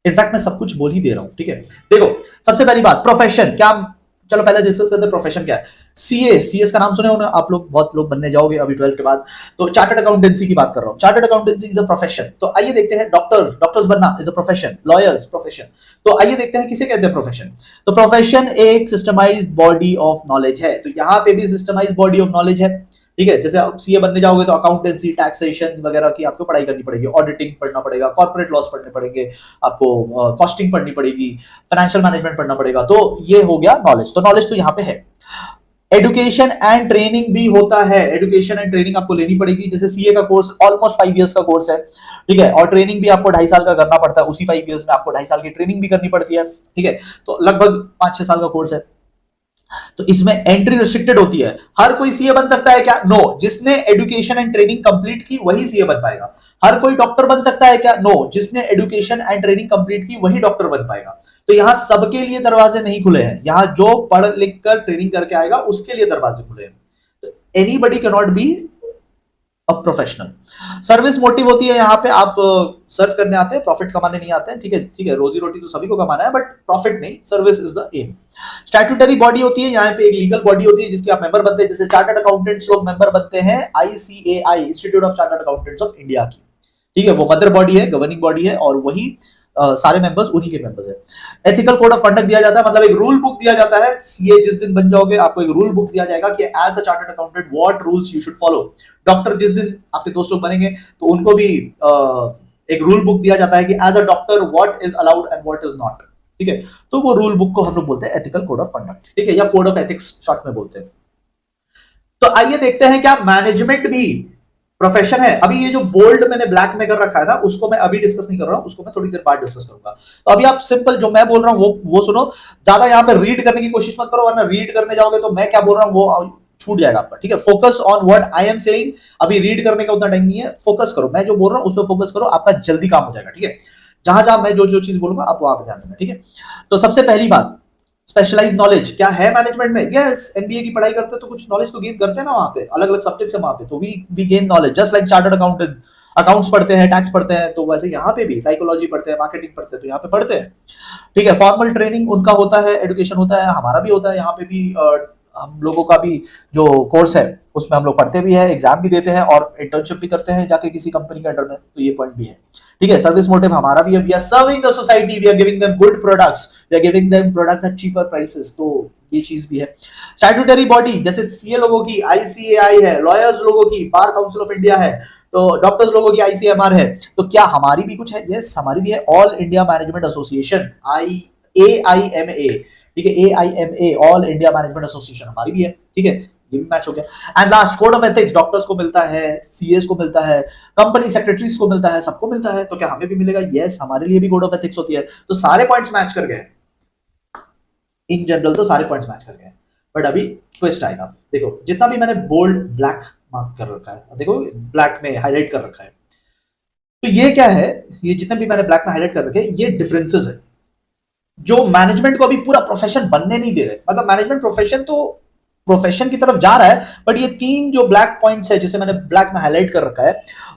इनफैक्ट मैं सब कुछ बोल ही दे रहा हूं, ठीक है। देखो, सबसे पहली बात प्रोफेशन क्या, चलो पहले डिस्कस करते हैं प्रोफेशन क्या है। सीए, सीएस का नाम सुने होंगे आप लोग, बहुत लोग बनने जाओगे अभी 12th के बाद। तो चार्टर्ड अकाउंटेंसी की बात कर रहा हूं। Chartered accountancy is a profession. तो आइए देखते हैं, डॉक्टर्स बनना is a profession, lawyers profession. तो आइए देखते हैं किसे कहते हैं प्रोफेशन। तो प्रोफेशन एक सिस्टमाइज्ड बॉडी ऑफ नॉलेज है। तो यहां पे भी सिस्टमाइज्ड बॉडी ऑफ नॉलेज है, ठीक है। जैसे आप सीए बनने जाओगे तो अकाउंटेंसी, टैक्सेशन वगैरह की आपको पढ़ाई करनी पड़ेगी, ऑडिटिंग पढ़ना पड़ेगा, कॉर्पोरेट लॉस पढ़ने पड़ेंगे, आपको कॉस्टिंग पढ़नी पड़ेगी, फाइनेंशियल मैनेजमेंट पढ़ना पड़ेगा। तो ये हो गया नॉलेज, तो नॉलेज तो यहाँ पे है। एजुकेशन एंड ट्रेनिंग भी होता है, एजुकेशन एंड ट्रेनिंग आपको लेनी पड़ेगी। जैसे सीए का कोर्स ऑलमोस्ट 5 इयर्स का कोर्स है, ठीक है, और ट्रेनिंग भी आपको 2.5 साल का करना पड़ता है। उसी 5 इयर्स में आपको 2.5 साल की ट्रेनिंग भी करनी पड़ती है, ठीक है। तो लगभग 5-6 साल का कोर्स है। तो इसमें एंट्री रिस्ट्रिक्टेड होती है। हर कोई सीए बन सकता है क्या? नो। जिसने एजुकेशन एंड ट्रेनिंग कंप्लीट की वही सीए बन पाएगा। हर कोई डॉक्टर बन सकता है क्या? नो। जिसने एजुकेशन एंड ट्रेनिंग कंप्लीट की वही डॉक्टर बन पाएगा। तो यहां सबके लिए दरवाजे नहीं खुले हैं, यहां जो पढ़ लिख कर ट्रेनिंग करके आएगा उसके लिए दरवाजे खुले हैं। तो anybody can not be a professional. Service motive होती है, यहाँ पे आप सर्व करने आते हैं, प्रॉफिट कमाने नहीं आते हैं, ठीक है, ठीक है। रोजी रोटी तो सभी को कमाना है बट प्रॉफिट नहीं, service is the aim. Statutory body होती है, यहाँ पे एक लीगल बॉडी होती है जिसके आप मेंबर बनते हैं। जैसे चार्टर्ड अकाउंटेंट्स लोग मेंबर बनते हैं ICAI, institute of chartered accountants of India की, ठीक है। वो मदर बॉडी है, गवर्निंग बॉडी है, और वही सारे मेंबर्स उन्हीं के मेंबर्स है। एथिकल कोड ऑफ कंडक्ट दिया जाता है, मतलब एक रूल बुक दिया जाता है। सीए जिस दिन बन जाओगे आपको एक रूल बुक दिया जाएगा कि as a chartered accountant what rules you should follow. Doctor जिस दिन आपके दोस्त लोग बनेंगे तो उनको भी एक रूल बुक दिया जाता है कि as a doctor what is allowed and what is not, ठीक है। तो वो रूल बुक को हम लोग बोलते हैं एथिकल कोड ऑफ कंडक्ट, ठीक है, या कोड ऑफ एथिक्स शॉर्ट में बोलते हैं। तो आइए देखते हैं क्या मैनेजमेंट भी प्रोफेशन है। अभी ये जो बोल्ड मैंने ब्लैक में कर रखा है ना, उसको मैं अभी डिस्कस नहीं कर रहा हूं, उसको मैं थोड़ी देर बाद डिस्कस करूंगा। तो अभी आप सिंपल जो मैं बोल रहा हूं वो सुनो, ज्यादा यहां पे रीड करने की कोशिश मत करो, वरना रीड करने जाओगे तो मैं क्या बोल रहा हूं वो छूट जाएगा आपका, ठीक है। Focus on what I am saying. अभी रीड करने का उतना टाइम नहीं है, फोकस करो, मैं जो बोल रहा हूं उस पर फोकस करो, आपका जल्दी काम हो जाएगा, ठीक है। जहां जहां मैं जो जो चीज बोलूंगा आप वहां पे ध्यान देना, ठीक है। तो सबसे पहली बात, स्पेशलाइज नॉलेज क्या है मैनेजमेंट में। यस, एमबीए की पढ़ाई करते हैं तो कुछ नॉलेज तो गेन करते हैं ना, वहां पे अलग अलग सब्जेक्ट्स है वहां पे, तो we gain knowledge just like chartered accountant accounts पढ़ते हैं, टैक्स पढ़ते हैं, तो वैसे यहाँ पे भी साइकोलॉजी पढ़ते हैं, मार्केटिंग पढ़ते हैं, तो यहाँ पे पढ़ते हैं, ठीक है। फॉर्मल ट्रेनिंग उनका होता है, एजुकेशन होता है, हमारा भी होता है यहाँ पे भी। हम लोगों का भी जो कोर्स है उसमें हम लोग पढ़ते भी है, एग्जाम भी देते हैं और इंटर्नशिप भी करते हैं जाके किसी कंपनी के अंडर में, तो ये पॉइंट भी है, ठीक है। सर्विस मोटिव हमारा भी है, we are serving the society, we are giving them good products, we are giving them products at cheaper prices, तो ये चीज भी है। स्टैट्यूटरी बॉडी जैसे सीए लोगों की आईसीएआई है, लॉयर्स लोगों की बार काउंसिल ऑफ इंडिया है, तो डॉक्टर्स लोगों की आईसीएमआर है, तो क्या हमारी भी कुछ है? यस, हमारी भी है, ऑल इंडिया मैनेजमेंट एसोसिएशन, आई AIMA, ठीक है, AIMA all India management association हमारी भी है, ठीक है, ये भी मैच हो गया। And last code of ethics doctors को मिलता है, सीएस को मिलता है, कंपनी सेक्रेटरीज को मिलता है, सबको मिलता है, तो क्या हमें भी मिलेगा? यस, हमारे लिए भी कोड ऑफ एथिक्स होती है। तो सारे पॉइंट्स मैच कर गए, इन जनरल तो सारे पॉइंट्स मैच कर गए, बट अभी ट्विस्ट आएगा। देखो जितना भी मैंने बोल्ड ब्लैक मार्क कर रखा है, देखो ब्लैक में हाईलाइट कर रखा है, तो ये क्या है, ये जितने भी मैंने ब्लैक में हाईलाइट कर रखे हैं ये डिफरेंसेस है जो मैनेजमेंट को अभी पूरा प्रोफेशन बनने नहीं दे रहे। मतलब मैनेजमेंट प्रोफेशन तो प्रोफेशन की तरफ जा रहा है, बट ये तीन जो ब्लैक पॉइंट्स है जिसे मैंने ब्लैक में हाईलाइट कर रखा है,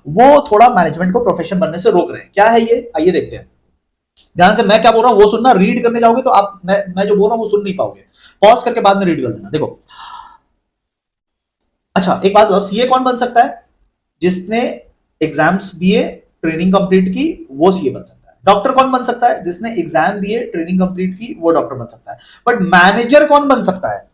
वो थोड़ा मैनेजमेंट को प्रोफेशन बनने से रोक रहे हैं। क्या है ये, आइए देखते हैं। ध्यान से मैं क्या बोल रहा हूं वो सुनना, रीड करने जाओगे तो आप मैं जो बोल रहा हूं वो सुन नहीं पाओगे, पॉज करके बाद में रीड कर लेना। देखो, अच्छा एक बात बताओ, सीए कौन बन सकता है? जिसने एग्जाम्स दिए, ट्रेनिंग कंप्लीट की, वो सीए बन सकता है। डॉक्टर कौन बन सकता है? जिसने एग्जाम दिए, ट्रेनिंग कंप्लीट की, वो डॉक्टर बन सकता है। बट मैनेजर कौन बन सकता है?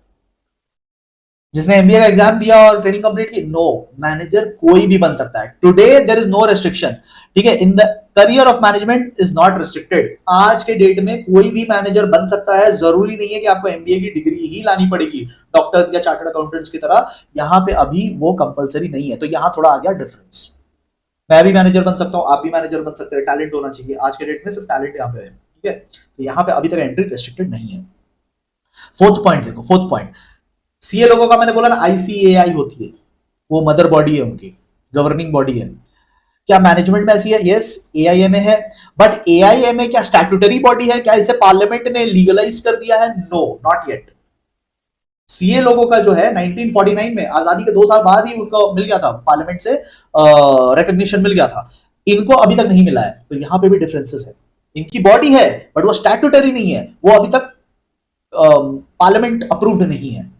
जिसने एमबीए का एग्जाम दिया और ट्रेनिंग कंप्लीट की? नो, मैनेजर कोई भी बन सकता है। Today there is no restriction, ठीक है, in the career of management is not restricted. आज के डेट में कोई भी मैनेजर बन सकता है, जरूरी नहीं है कि आपको एमबीए की डिग्री ही लानी पड़ेगी डॉक्टर्स या चार्टर्ड अकाउंटेंट्स की तरह। यहां पे अभी वो कंपलसरी नहीं है, तो यहां थोड़ा आ गया डिफरेंस। मैं भी मैनेजर बन सकता हूं, आप भी मैनेजर बन सकते हैं, टैलेंट होना चाहिए। आज के डेट में सिर्फ टैलेंट यहाँ पे है, ठीक है, तो यहाँ पे अभी तक एंट्री रेस्ट्रिक्टेड नहीं है। फोर्थ पॉइंट देखो, फोर्थ पॉइंट, सीए लोगों का मैंने बोला ना आईसीएआई होती है, वो मदर बॉडी है उनकी, गवर्निंग बॉडी है। क्या मैनेजमेंट में ऐसी है? यस, एआईएमए है, बट एआईएमए क्या स्टैट्यूटरी बॉडी है? क्या इसे पार्लियामेंट ने लीगलाइज कर दिया है? No, not yet. सीए लोगों का जो है 1949 में आजादी के 2 साल बाद ही उनको मिल गया था, पार्लियामेंट से रिकॉग्निशन मिल गया था, इनको अभी तक नहीं मिला है। तो यहां पे भी डिफरेंसेस है। इनकी बॉडी है बट वो स्टैट्यूटरी नहीं है, वो अभी तक पार्लियामेंट अप्रूव्ड नहीं है,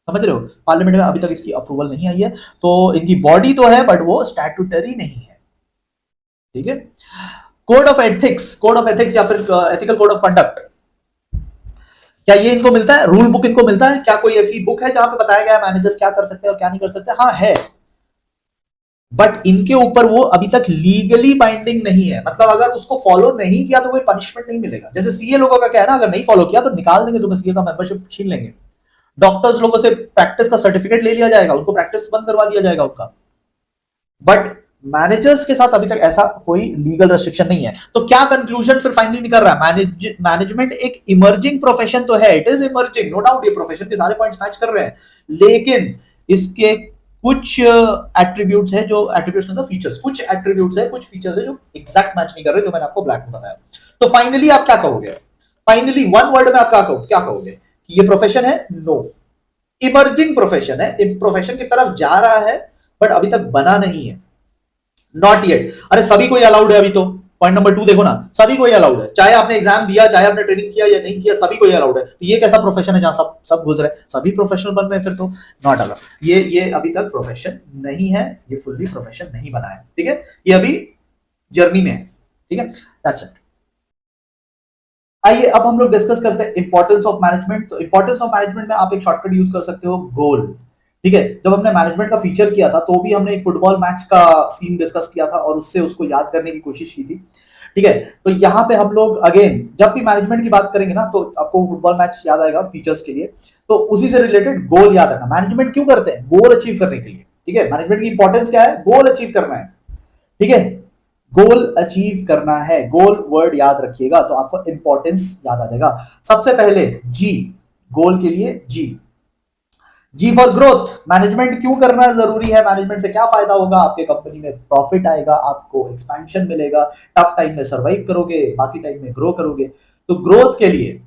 समझ रहे हो, पार्लियामेंट में अभी तक इसकी अप्रूवल नहीं आई है। तो इनकी बॉडी तो है बट वो स्टैट्यूटरी नहीं है, ठीक है। Code of ethics, code of ethics या फिर एथिकल कोड ऑफ कंडक्ट, क्या ये इनको मिलता है? रूल बुक इनको मिलता है? क्या कोई ऐसी बुक है जहां पे बताया गया है मैनेजर्स क्या कर सकते हैं और क्या नहीं कर सकते? हाँ है, बट इनके ऊपर वो अभी तक लीगली बाइंडिंग नहीं है। मतलब अगर उसको फॉलो नहीं किया तो कोई पनिशमेंट नहीं मिलेगा। जैसे सीए लोगों का क्या है ना, अगर नहीं फॉलो किया तो निकाल देंगे तुम्हें, सीए का मेंबरशिप छीन लेंगे। डॉक्टर्स लोगों से प्रैक्टिस का सर्टिफिकेट ले लिया जाएगा, उनको प्रैक्टिस बंद करवा दिया जाएगा उनका। बट मैनेजर्स के साथ अभी तक ऐसा कोई लीगल रेस्ट्रिक्शन नहीं है। तो क्या कंक्लूजन फिर फाइनली निकल रहा है? मैनेजमेंट एक इमर्जिंग प्रोफेशन तो है, it is emerging, no doubt, ये प्रोफेशन के सारे पॉइंट्स मैच कर रहे हैं, लेकिन इसके कुछ एट्रीब्यूट्स है, जो एट्रीब्यूट्स मतलब फीचर्स, कुछ एट्रीब्यूट्स है, कुछ फीचर्स है जो एग्जैक्ट मैच नहीं कर रहे, जो मैंने आपको ब्लैक में बताया। तो फाइनली आप क्या कहोगे? फाइनली वन वर्ड में आप क्या कहोगे कि ये प्रोफेशन है? नो, इमर्जिंग प्रोफेशन है, प्रोफेशन की तरफ जा रहा है बट अभी तक बना नहीं है, नॉट येट। अरे सभी को अलाउड है अभी तो, पॉइंट नंबर 2 देखो ना, सभी को अलाउड है, चाहे आपने एग्जाम दिया, चाहे आपने ट्रेनिंग किया या नहीं किया, सभी को अलाउड है। तो ये कैसा प्रोफेशन है जहां सब सब घुस रहे हैं, सभी प्रोफेशनल बन रहे हैं? फिर तो नॉट अलाउड, ये अभी तक प्रोफेशन नहीं है, ये फुल्ली प्रोफेशन नहीं बना है, ठीक है, ये अभी जर्नी में है, ठीक है, दैट्स इट। आइए अब हम लोग डिस्कस करते हैं इंपॉर्टेंस ऑफ मैनेजमेंट। तो इंपॉर्टेंस ऑफ मैनेजमेंट में आप एक शॉर्टकट यूज कर सकते हो, गोल, ठीक है, जब हमने मैनेजमेंट का फीचर किया था तो भी हमने एक फुटबॉल मैच का सीन डिस्कस किया था और उससे उसको याद करने की कोशिश की थी। ठीक है, तो यहाँ पे हम लोग अगेन जब भी मैनेजमेंट की बात करेंगे ना तो आपको फुटबॉल मैच याद आएगा फीचर्स के लिए। तो उसी से रिलेटेड गोल याद रखना। मैनेजमेंट क्यों करते हैं? गोल अचीव करने के लिए। ठीक है, मैनेजमेंट की इंपॉर्टेंस क्या है? गोल अचीव करना है। ठीक है, गोल अचीव करना है, गोल वर्ड याद रखिएगा तो आपको इंपॉर्टेंस याद आ जाएगा। सबसे पहले जी, गोल के लिए जी। जी फॉर ग्रोथ। मैनेजमेंट क्यों करना जरूरी है? मैनेजमेंट से क्या फायदा होगा? आपके कंपनी में प्रॉफिट आएगा, आपको एक्सपेंशन मिलेगा, टफ टाइम में सर्वाइव करोगे, बाकी टाइम में ग्रो करोगे। तो ग्रोथ के लिए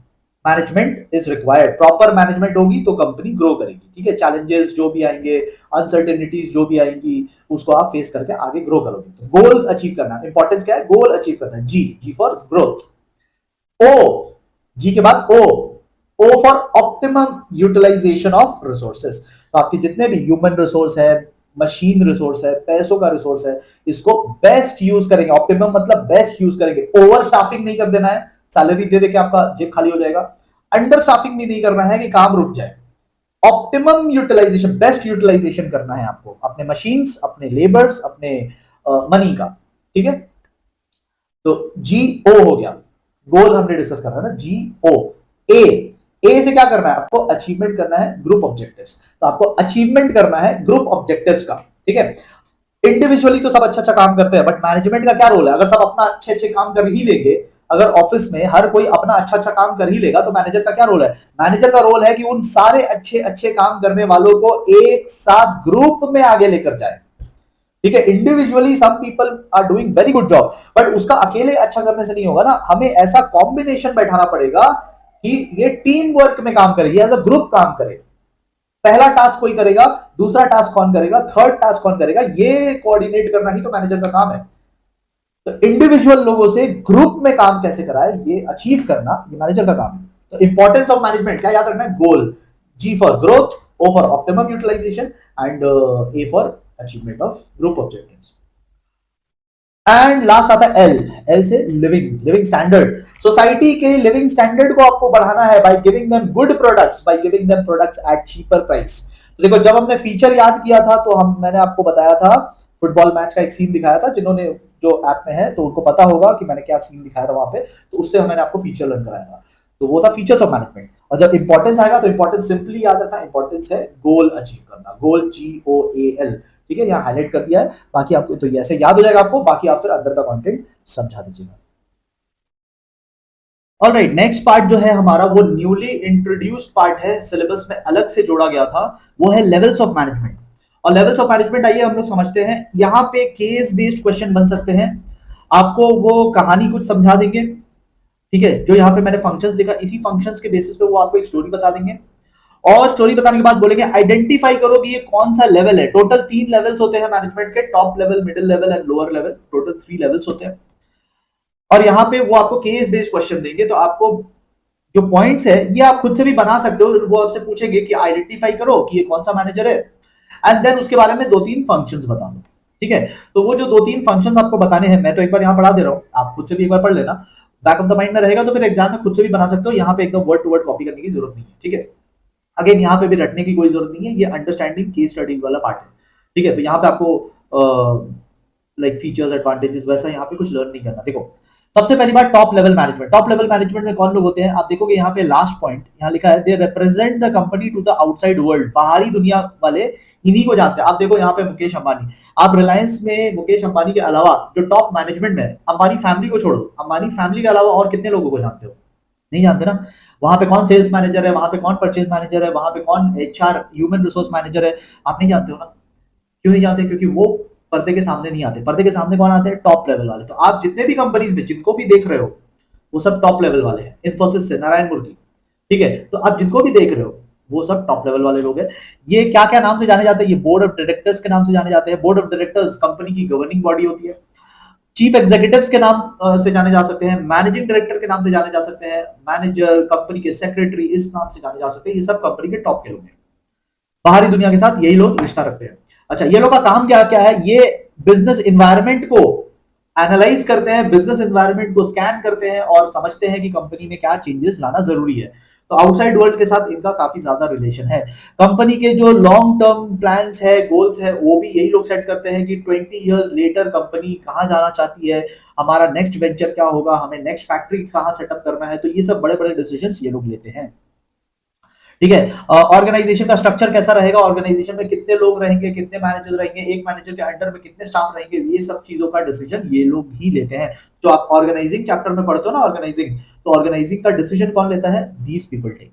management is required. Proper management होगी तो कंपनी ग्रो करेगी। ठीक है, चैलेंजेस जो भी आएंगे, अनसर्टेनिटीज जो भी आएंगी, उसको आप फेस करके आगे ग्रो करोगे। तो गोल्स अचीव करना, इंपॉर्टेंस क्या है? गोल अचीव करना। जी, जी फॉर ग्रोथ। ओ, जी के बाद O, O for optimum utilisation of resources. तो आपके जितने भी ह्यूमन रिसोर्स है, मशीन रिसोर्स है, पैसों का रिसोर्स है, इसको बेस्ट यूज करेंगे। ऑप्टिमम मतलब बेस्ट यूज करेंगे। ओवर स्टाफिंग नहीं कर देना है, सैलरी दे दे के आपका जेब खाली हो जाएगा। अंडर स्टाफिंग भी नहीं करना है कि काम रुक जाए। ऑप्टिमम यूटिलाइजेशन, बेस्ट यूटिलाइजेशन करना है आपको, अपने मशीन्स, अपने लेबर्स, अपने मनी का। ठीक है, तो जी ओ हो गया। गोल हमने डिस्कस करा ना, जी ओ। ए, ए से क्या करना है आपको? अचीवमेंट करना है ग्रुप ऑब्जेक्टिव्स। तो आपको अचीवमेंट करना है ग्रुप ऑब्जेक्टिव्स का। ठीक है, इंडिविजुअली तो सब अच्छा अच्छा काम करते हैं, बट मैनेजमेंट का क्या रोल है? अगर सब अपना अच्छे अच्छे काम कर ही लेंगे, अगर ऑफिस में हर कोई अपना अच्छा अच्छा काम कर ही लेगा, तो मैनेजर का क्या रोल है? मैनेजर का रोल है कि उन सारे अच्छे अच्छे काम करने वालों को एक साथ ग्रुप में आगे लेकर जाए। ठीक है, individually some people are doing very good job, but उसका अकेले अच्छा करने से नहीं होगा ना, हमें ऐसा कॉम्बिनेशन बैठाना पड़ेगा कि ये टीम वर्क में काम करे, एज अ ग्रुप काम करे। पहला टास्क कोई करेगा, दूसरा टास्क कौन करेगा, थर्ड टास्क कौन करेगा, ये कोऑर्डिनेट करना ही तो मैनेजर का काम है। तो इंडिविजुअल लोगों से ग्रुप में काम कैसे कराए, ये अचीव करना, ये मैनेजर का काम है। तो इंपॉर्टेंस ऑफ मैनेजमेंट क्या याद रखना है? Goal, G for growth, O for optimum utilisation and A for achievement of group objectives. And last आता है एल, एल से लिविंग, लिविंग स्टैंडर्ड। सोसाइटी के लिविंग स्टैंडर्ड को आपको बढ़ाना है by giving them good products, by giving them products at cheaper price. तो देखो, जब हमने फीचर याद किया था तो मैंने आपको बताया था, फुटबॉल मैच का एक सीन दिखाया था। जिन्होंने जो ऐप में है तो उनको पता होगा कि मैंने क्या सीन दिखाया था वहां पे, तो उससे मैंने आपको फीचर लर्न कराया था। तो वो था फीचर्स ऑफ मैनेजमेंट। और जब इंपॉर्टेंस आएगा तो इंपॉर्टेंस सिंपली याद रखना, इंपॉर्टेंस है गोल अचीव करना। गोल, जी ओ ए एल। ठीक है, यहाँ हाईलाइट कर दिया है। बाकी आपको तो ऐसे याद हो जाएगा आपको, बाकी आप फिर अंदर का कंटेंट समझा दीजिएगा। ऑलराइट, नेक्स्ट पार्ट जो है हमारा, वो न्यूली इंट्रोड्यूस्ड पार्ट है, सिलेबस में अलग से जोड़ा गया था। वो है लेवल्स ऑफ मैनेजमेंट। और लेवल्स ऑफ मैनेजमेंट आइए हम लोग समझते हैं। यहाँ पे केस बेस्ड क्वेश्चन बन सकते हैं। आपको वो कहानी कुछ समझा देंगे। ठीक है, जो यहाँ पे मैंने फंक्शंस लिखा, इसी फंक्शंस के बेसिस पे वो आपको एक स्टोरी बता देंगे। और स्टोरी बताने के बाद बोलेंगे आइडेंटिफाई करो कि ये कौन सा लेवल है। टोटल 3 लेवल्स होते हैं मैनेजमेंट के, top level, middle level and lower level. Total 3 levels होते हैं। और यहाँ पे वो आपको केस बेस्ड क्वेश्चन देंगे, तो आपको जो पॉइंट्स है ये आप खुद से भी बना सकते हो। वो आपसे पूछेंगे कि आइडेंटिफाई करो कि ये कौन सा मैनेजर है, एंड देन उसके बारे में 2-3 फंक्शंस बता दो। ठीक है, तो वो जो 2-3 फंक्शंस आपको बताने हैं, मैं तो एक बार यहाँ पढ़ा दे रहा हूँ, आप खुद से भी एक बार पढ़ लेना। बैक ऑफ द माइंड में रहेगा तो फिर एग्जाम में खुद से भी बना सकते हो। यहाँ पे एकदम वर्ड टू वर्ड कॉपी करने की जरूरत नहीं है। ठीक है, अगेन यहाँ पे भी रटने की कोई जरूरत नहीं है, ये अंडरस्टैंडिंग केस स्टडी वाला पार्ट है। ठीक है, तो यहाँ पे आपको लाइक फीचर्स, एडवांटेजेस वैसा यहाँ पे कुछ लर्न नहीं करना। देखो, सबसे पहली बात top level management. Top level management में कौन लोग होते हैं? आप देखोगे यहाँ पे लास्ट पॉइंट यहाँ लिखा है, they represent the company to the outside world. बाहरी दुनिया वाले इन्हीं को जानते हैं। आप देखो यहाँ पे मुकेश अंबानी, आप रिलायंस में मुकेश अंबानी के अलावा जो टॉप मैनेजमेंट में है, अंबानी फैमिली को छोड़ो, अंबानी फैमिली के अलावा और कितने लोगों को जानते हो? नहीं जानते ना। वहां पे कौन सेल्स मैनेजर है, वहां पे कौन परचेज मैनेजर है, वहां पे कौन एचआर ह्यूमन रिसोर्स मैनेजर है, आप नहीं जानते हो ना। क्यों नहीं जानते? क्योंकि वो पर्दे के सामने नहीं आते। पर्दे के सामने कौन आते हैं? टॉप लेवल वाले। तो आप जितने भी कंपनीज में जिनको भी देख रहे हो, वो सब टॉप लेवल वाले हैं। इन्फोसिस से नारायण मूर्ति, ठीक है, तो आप जिनको भी देख रहे हो वो सब टॉप लेवल वाले लोग हैं। ये क्या क्या नाम से जाने जाते हैं? ये बोर्ड ऑफ डायरेक्टर्स के नाम से जाने जाते हैं। बोर्ड ऑफ डायरेक्टर्स कंपनी की गवर्निंग बॉडी होती है। चीफ एग्जीक्यूटिव्स के नाम से जाने जा सकते हैं, मैनेजिंग डायरेक्टर के नाम से जाने जा सकते हैं, मैनेजर, कंपनी के सेक्रेटरी, इस नाम से जाने जा सकते हैं। ये सब कंपनी के टॉप के लोग हैं। बाहरी दुनिया के साथ यही लोग रिश्ता रखते हैं। अच्छा, ये लोग का काम क्या क्या है? ये बिजनेस इन्वायरमेंट को एनालाइज करते हैं, बिजनेस इन्वायरमेंट को स्कैन करते हैं और समझते हैं कि कंपनी में क्या चेंजेस लाना जरूरी है। तो आउटसाइड वर्ल्ड के साथ इनका काफी ज्यादा रिलेशन है। कंपनी के जो लॉन्ग टर्म प्लान्स है, गोल्स है, वो भी यही लोग सेट करते हैं कि 20 इयर्स लेटर कंपनी कहाँ जाना चाहती है, हमारा नेक्स्ट वेंचर क्या होगा, हमें नेक्स्ट फैक्ट्री कहाँ सेटअप करना है। तो ये सब बड़े बड़े डिसीजन ये लोग लेते हैं। ठीक है। ऑर्गेनाइजेशन का स्ट्रक्चर कैसा रहेगा, ऑर्गेनाइजेशन में कितने लोग रहेंगे, कितने मैनेजर रहेंगे, एक मैनेजर के अंडर में कितने स्टाफ रहेंगे, ये सब चीजों का डिसीजन ये लोग ही लेते हैं। जो आप ऑर्गेनाइजिंग चैप्टर में पढ़ते हो ना, ऑर्गेनाइजिंग, तो ऑर्गेनाइजिंग का डिसीजन कौन लेता है, दीज पीपल टेक।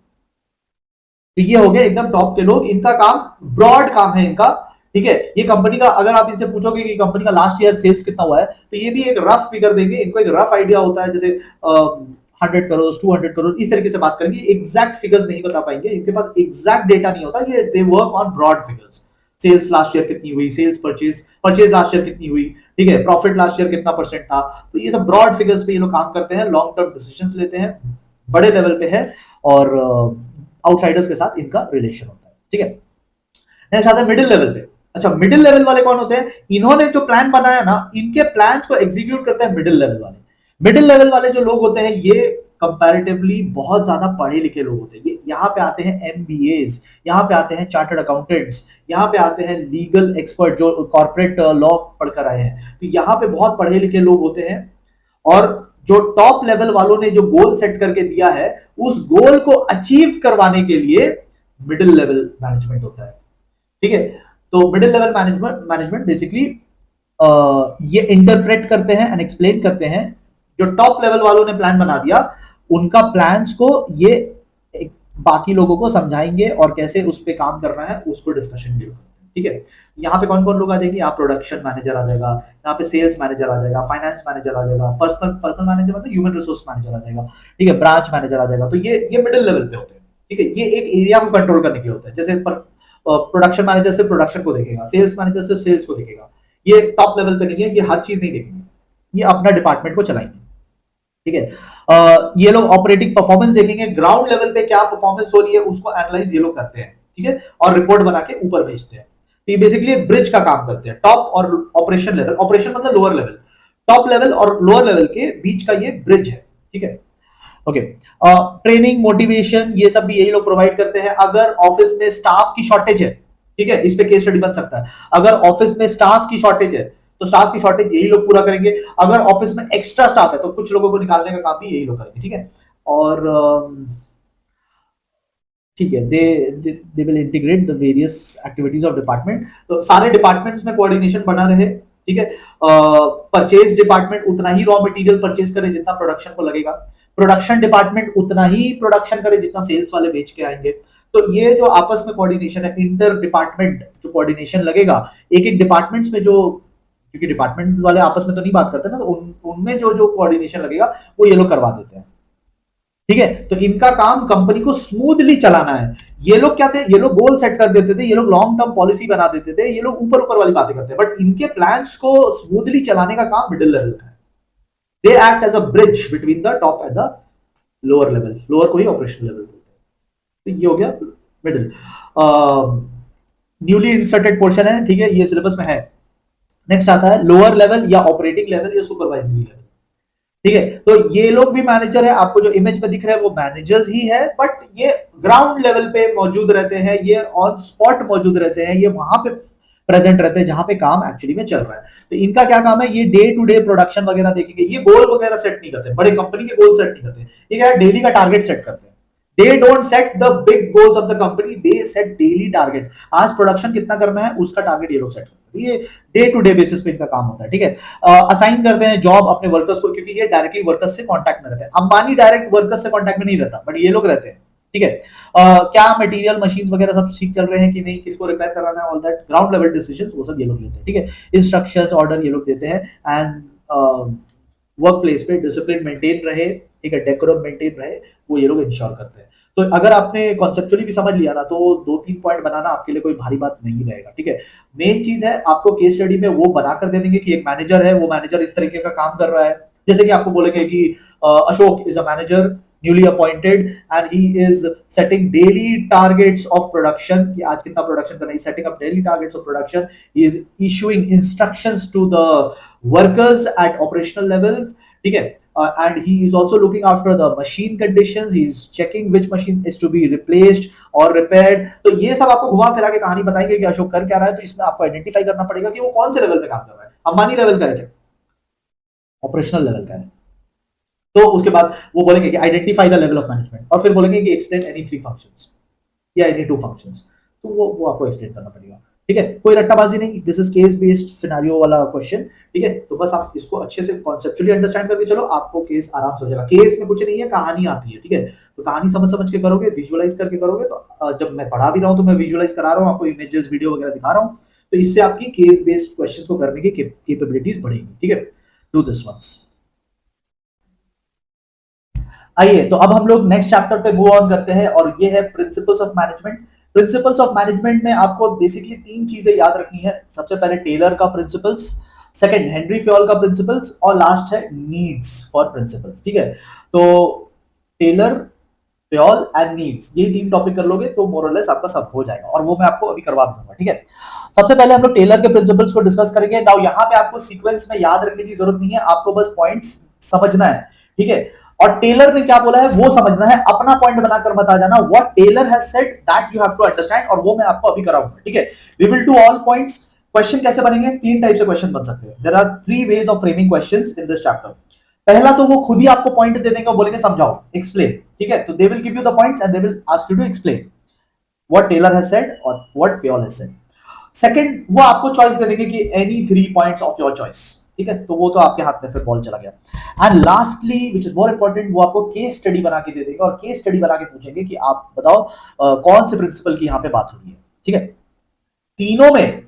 तो ये हो गया एकदम टॉप के लोग, इनका काम ब्रॉड काम है इनका। ठीक है। ये कंपनी का, अगर आप इनसे पूछोगे कि कंपनी का लास्ट ईयर सेल्स कितना हुआ है, तो ये भी एक रफ फिगर देंगे। इनको एक रफ आइडिया होता है, जैसे 100 करोड़, 200 करोड़, इस तरीके से बात करेंगे। एग्जैक्ट फिगर्स नहीं बता पाएंगे, इनके पास एग्जैक्ट डेटा नहीं होता। ये they work on broad figures. Sales last year कितनी हुई, सेल्स परचेज लास्ट ईयर कितनी हुई, ठीक है, प्रॉफिट लास्ट ईयर कितना परसेंट था। तो ये सब ब्रॉड फिगर्स पे ये लोग काम करते हैं, लॉन्ग टर्म डिसीजंस लेते हैं, बड़े लेवल पे है, और आउटसाइडर्स के साथ इनका रिलेशन होता है। ठीक है। नेक्स्ट आता है मिडिल लेवल पे। अच्छा, मिडिल लेवल वाले कौन होते हैं, इन्होंने जो प्लान बनाया ना, इनके प्लान्स को एग्जीक्यूट करते हैं मिडिल लेवल वाले। मिडिल लेवल वाले जो लोग होते हैं, ये कंपैरेटिवली बहुत ज्यादा पढ़े लिखे लोग होते हैं। ये यहाँ पे आते हैं एमबीएस, यहाँ पे आते हैं चार्टर्ड अकाउंटेंट्स, यहाँ पे आते हैं लीगल एक्सपर्ट जो कॉर्पोरेट लॉ पढ़कर आए हैं। तो यहाँ पे बहुत पढ़े लिखे लोग होते हैं, और जो टॉप लेवल वालों ने जो गोल सेट करके दिया है, उस गोल को अचीव करवाने के लिए मिडिल लेवल मैनेजमेंट होता है। ठीक है। तो मिडिल लेवल मैनेजमेंट बेसिकली ये इंटरप्रेट करते हैं एंड एक्सप्लेन करते हैं। जो टॉप लेवल वालों ने प्लान बना दिया, उनका प्लान्स को ये बाकी लोगों को समझाएंगे, और कैसे उस पर काम करना है उसको डिस्कशन भी करते हैं। ठीक है। यहाँ पे कौन कौन लोग आ जाएंगे, यहाँ प्रोडक्शन मैनेजर आ जाएगा, यहाँ पे सेल्स मैनेजर आ जाएगा, फाइनेंस मैनेजर आ जाएगा, पर्सनल मैनेजर मतलब ह्यूमन रिसोर्स मैनेजर आ जाएगा, ठीक है, ब्रांच मैनेजर आ जाएगा। तो ये मिडिल लेवल पे होते हैं। ठीक है। ये एक एरिया को कंट्रोल करने के लिए होता है। जैसे प्रोडक्शन मैनेजर सिर्फ प्रोडक्शन को देखेगा, सेल्स मैनेजर सिर्फ सेल्स को देखेगा। ये टॉप लेवल पे नहीं है, ये हर चीज नहीं देखेंगे, ये अपना डिपार्टमेंट को चलाएंगे। ठीक है। ये लोग ऑपरेटिंग परफॉर्मेंस देखेंगे, ग्राउंड लेवल पे क्या परफॉर्मेंस हो रही है उसको एनालाइज ये लोग करते हैं। ठीक है। और रिपोर्ट बना के ऊपर भेजते हैं। तो ये बेसिकली ब्रिज का काम करते हैं, टॉप और ऑपरेशन लेवल, ऑपरेशन मतलब लोअर लेवल, टॉप लेवल और लोअर लेवल के बीच का ये ब्रिज है। ठीक है। ओके। ट्रेनिंग, मोटिवेशन, ये सब भी यही लोग प्रोवाइड करते हैं। अगर ऑफिस में स्टाफ की शॉर्टेज है, ठीक है, इस पे केस स्टडी बन सकता है। अगर ऑफिस में स्टाफ की शॉर्टेज है, तो स्टाफ की शॉर्टेज यही लोग पूरा करेंगे। अगर ऑफिस में एक्स्ट्रा स्टाफ है, तो कुछ लोगों को निकालने का काम भी यही लोग करेंगे। ठीक है। और ठीक है, they will integrate the various activities of department. तो सारे डिपार्टमेंट्स में कोऑर्डिनेशन बना रहे। ठीक है। परचेज डिपार्टमेंट उतना ही रॉ मटेरियल परचेज करे जितना प्रोडक्शन को लगेगा, प्रोडक्शन डिपार्टमेंट उतना ही प्रोडक्शन करे जितना सेल्स वाले बेच के आएंगे। तो ये जो आपस में कोऑर्डिनेशन है, इंटर डिपार्टमेंट जो कोऑर्डिनेशन लगेगा, एक एक डिपार्टमेंट्स में जो, क्योंकि डिपार्टमेंट वाले आपस में तो नहीं बात करते ना, तो उनमें जो जो कोऑर्डिनेशन लगेगा वो ये लोग करवा देते हैं। ठीक है। तो इनका काम कंपनी को स्मूथली चलाना है। ये लोग क्या थे, ये लोग गोल सेट कर देते थे, ये लोग लॉन्ग टर्म पॉलिसी बना देते थे, ये लोग ऊपर ऊपर वाली बातें करते हैं, बट इनके प्लान्स को स्मूथली चलाने का काम मिडिल लेवल का है। They act as a bridge between the top and the lower level, lower को ही ऑपरेशनल लेवल बोलते हैं। तो ये हो गया मिडिल। न्यूली इंसर्टेड पोर्शन है, ठीक है, ये सिलेबस में है। नेक्स्ट आता है लोअर लेवल या ऑपरेटिंग लेवल या सुपरवाइजरी लेवल। ठीक है। तो ये लोग भी मैनेजर है, आपको जो इमेज में दिख रहा है वो मैनेजर्स ही है, बट ये ग्राउंड लेवल पे मौजूद रहते हैं, ये ऑन स्पॉट मौजूद रहते हैं, ये वहां पे प्रेजेंट रहते हैं जहां पे काम एक्चुअली में चल रहा है। तो इनका क्या काम है, ये डे टू डे प्रोडक्शन वगैरह देखेंगे। ये गोल वगैरह सेट नहीं करते, बड़े कंपनी के गोल सेट नहीं करते, ये क्या डेली का टारगेट सेट करते हैं। They don't set the big goals of the company, they set daily target. आज प्रोडक्शन कितना करना है उसका टारगेट ये लोग सेट करते हैं। ये डे टू डे बेसिस पे इनका काम होता है। ठीक है। असाइन करते हैं जॉब अपने वर्कर्स को, क्योंकि ये डायरेक्टली वर्कर्स से कांटेक्ट में रहते हैं। अंबानी डायरेक्ट वर्कर्स से कांटेक्ट में नहीं रहता, बट ये लोग रहते हैं। ठीक है। क्या मटेरियल मशीन्स वगैरह सब ठीक चल रहे हैं कि नहीं, किसको रिपेयर कराना है, all that ground level decisions वो सब ये लोग लेते हैं। ठीक है। इंस्ट्रक्शंस, ऑर्डर ये लोग देते हैं, एंड वर्क प्लेस पे डिसिप्लिन मेंटेन रहे, ठीक है, डेकोरम मेंटेन रहे, वो ये लोग इंश्योर करते हैं। तो अगर आपने कॉन्सेप्चुअली भी समझ लिया ना, तो 2-3 पॉइंट बनाना आपके लिए कोई भारी बात नहीं रहेगा। ठीक है। मेन चीज है आपको केस स्टडी में वो बनाकर दे देंगे कि एक मैनेजर है, वो मैनेजर इस तरीके का काम कर रहा है। जैसे कि आपको बोलेंगे कि Ashok is a manager newly appointed and he is setting daily targets of production, कि आज कितना प्रोडक्शन करना है, setting up daily targets of production, he is issuing instructions to the workers at operational levels। ठीक है। and he is also looking after the machine conditions. He is checking which machine is to be replaced or repaired. तो ये सब आपको घुमा फिरा के कहानी बताएंगे कि अशोक कर क्या रहा है। तो इसमें आपको आइडेंटिफाई करना पड़ेगा कि वो कौन से लेवल पे काम कर रहा है। अंबानी लेवल का है क्या, ऑपरेशनल लेवल का है। तो उसके बाद वो बोलेंगे कि identify the level of management, और फिर बोलेंगे कि एक्सप्लेन एनी 3 फंक्शंस या एनी 2 फंक्शंस। तो वो आपको एक्सप्लेन करना पड़ेगा। ठीक है, कोई रट्टाबाजी नहीं, this is case based scenario वाला क्वेश्चन। ठीक है, तो बस आप इसको अच्छे से कॉन्सेप्चुअली अंडरस्टैंड करके चलो, आपको केस आराम से हो जाएगा। केस में कुछ नहीं है, कहानी आती है। ठीक है, तो कहानी समझ समझ के करोगे, विजुअलाइज करके करोगे, तो जब मैं पढ़ा भी रहा हूं तो मैं विजुअलाइज करा रहा हूं आपको, इमेजेस वीडियो वगैरह दिखा रहा हूं, तो इससे आपकी केस बेस्ड क्वेश्चंस को करने की कैपेबिलिटीज बढ़ेगी। ठीक है, डू दिस वंस। आइए, तो अब हम लोग नेक्स्ट चैप्टर पे मूव ऑन करते हैं, और ये है principles of management. Principles of management में आपको बेसिकली 3 चीजें याद रखनी है। सबसे पहले टेलर का प्रिंसिपल्स, सेकंड हेनरी फ्योल का प्रिंसिपल्स, और लास्ट है नीड्स फॉर प्रिंसिपल्स। ठीक है, तो टेलर, फ्योल एंड नीड्स, ये 3 टॉपिक कर लोगे तो मोर और लेस आपका सब हो जाएगा, और वो मैं आपको अभी करवा दूंगा। ठीक है, सबसे पहले हम लोग टेलर के प्रिंसिपल्स को डिस्कस करेंगे। नाउ यहाँ पे आपको सीक्वेंस में याद रखने की जरूरत नहीं है, आपको बस पॉइंट्स समझना है। ठीक है, और टेलर ने क्या बोला है वो समझना है, अपना पॉइंट बनाकर मत आ जाना। What Taylor has said that you have to understand, और वो मैं आपको अभी कराऊंगा। ठीक है, we will do all points. Question कैसे बनेंगे, 3 टाइप से क्वेश्चन बन सकते हैं। There are 3 ways of framing questions in this chapter. पहला तो वो खुद ही आपको पॉइंट दे देंगे और बोलेंगे समझाओ, एक्सप्लेन। ठीक है, तो they will give you the points and they will ask you to explain what Taylor has said और what Fayol has said. Second, वो आपको चॉइस दे देंगे कि any 3 points of your choice. ठीक है, तो वो तो आपके हाथ में फिर बॉल चला गया। And lastly which is more important, वो आपको केस स्टडी बना के दे देंगे, और केस स्टडी बना के पूछेंगे कि आप बताओ कौन से प्रिंसिपल की यहां पे बात हो रही है। ठीक है, तीनों में,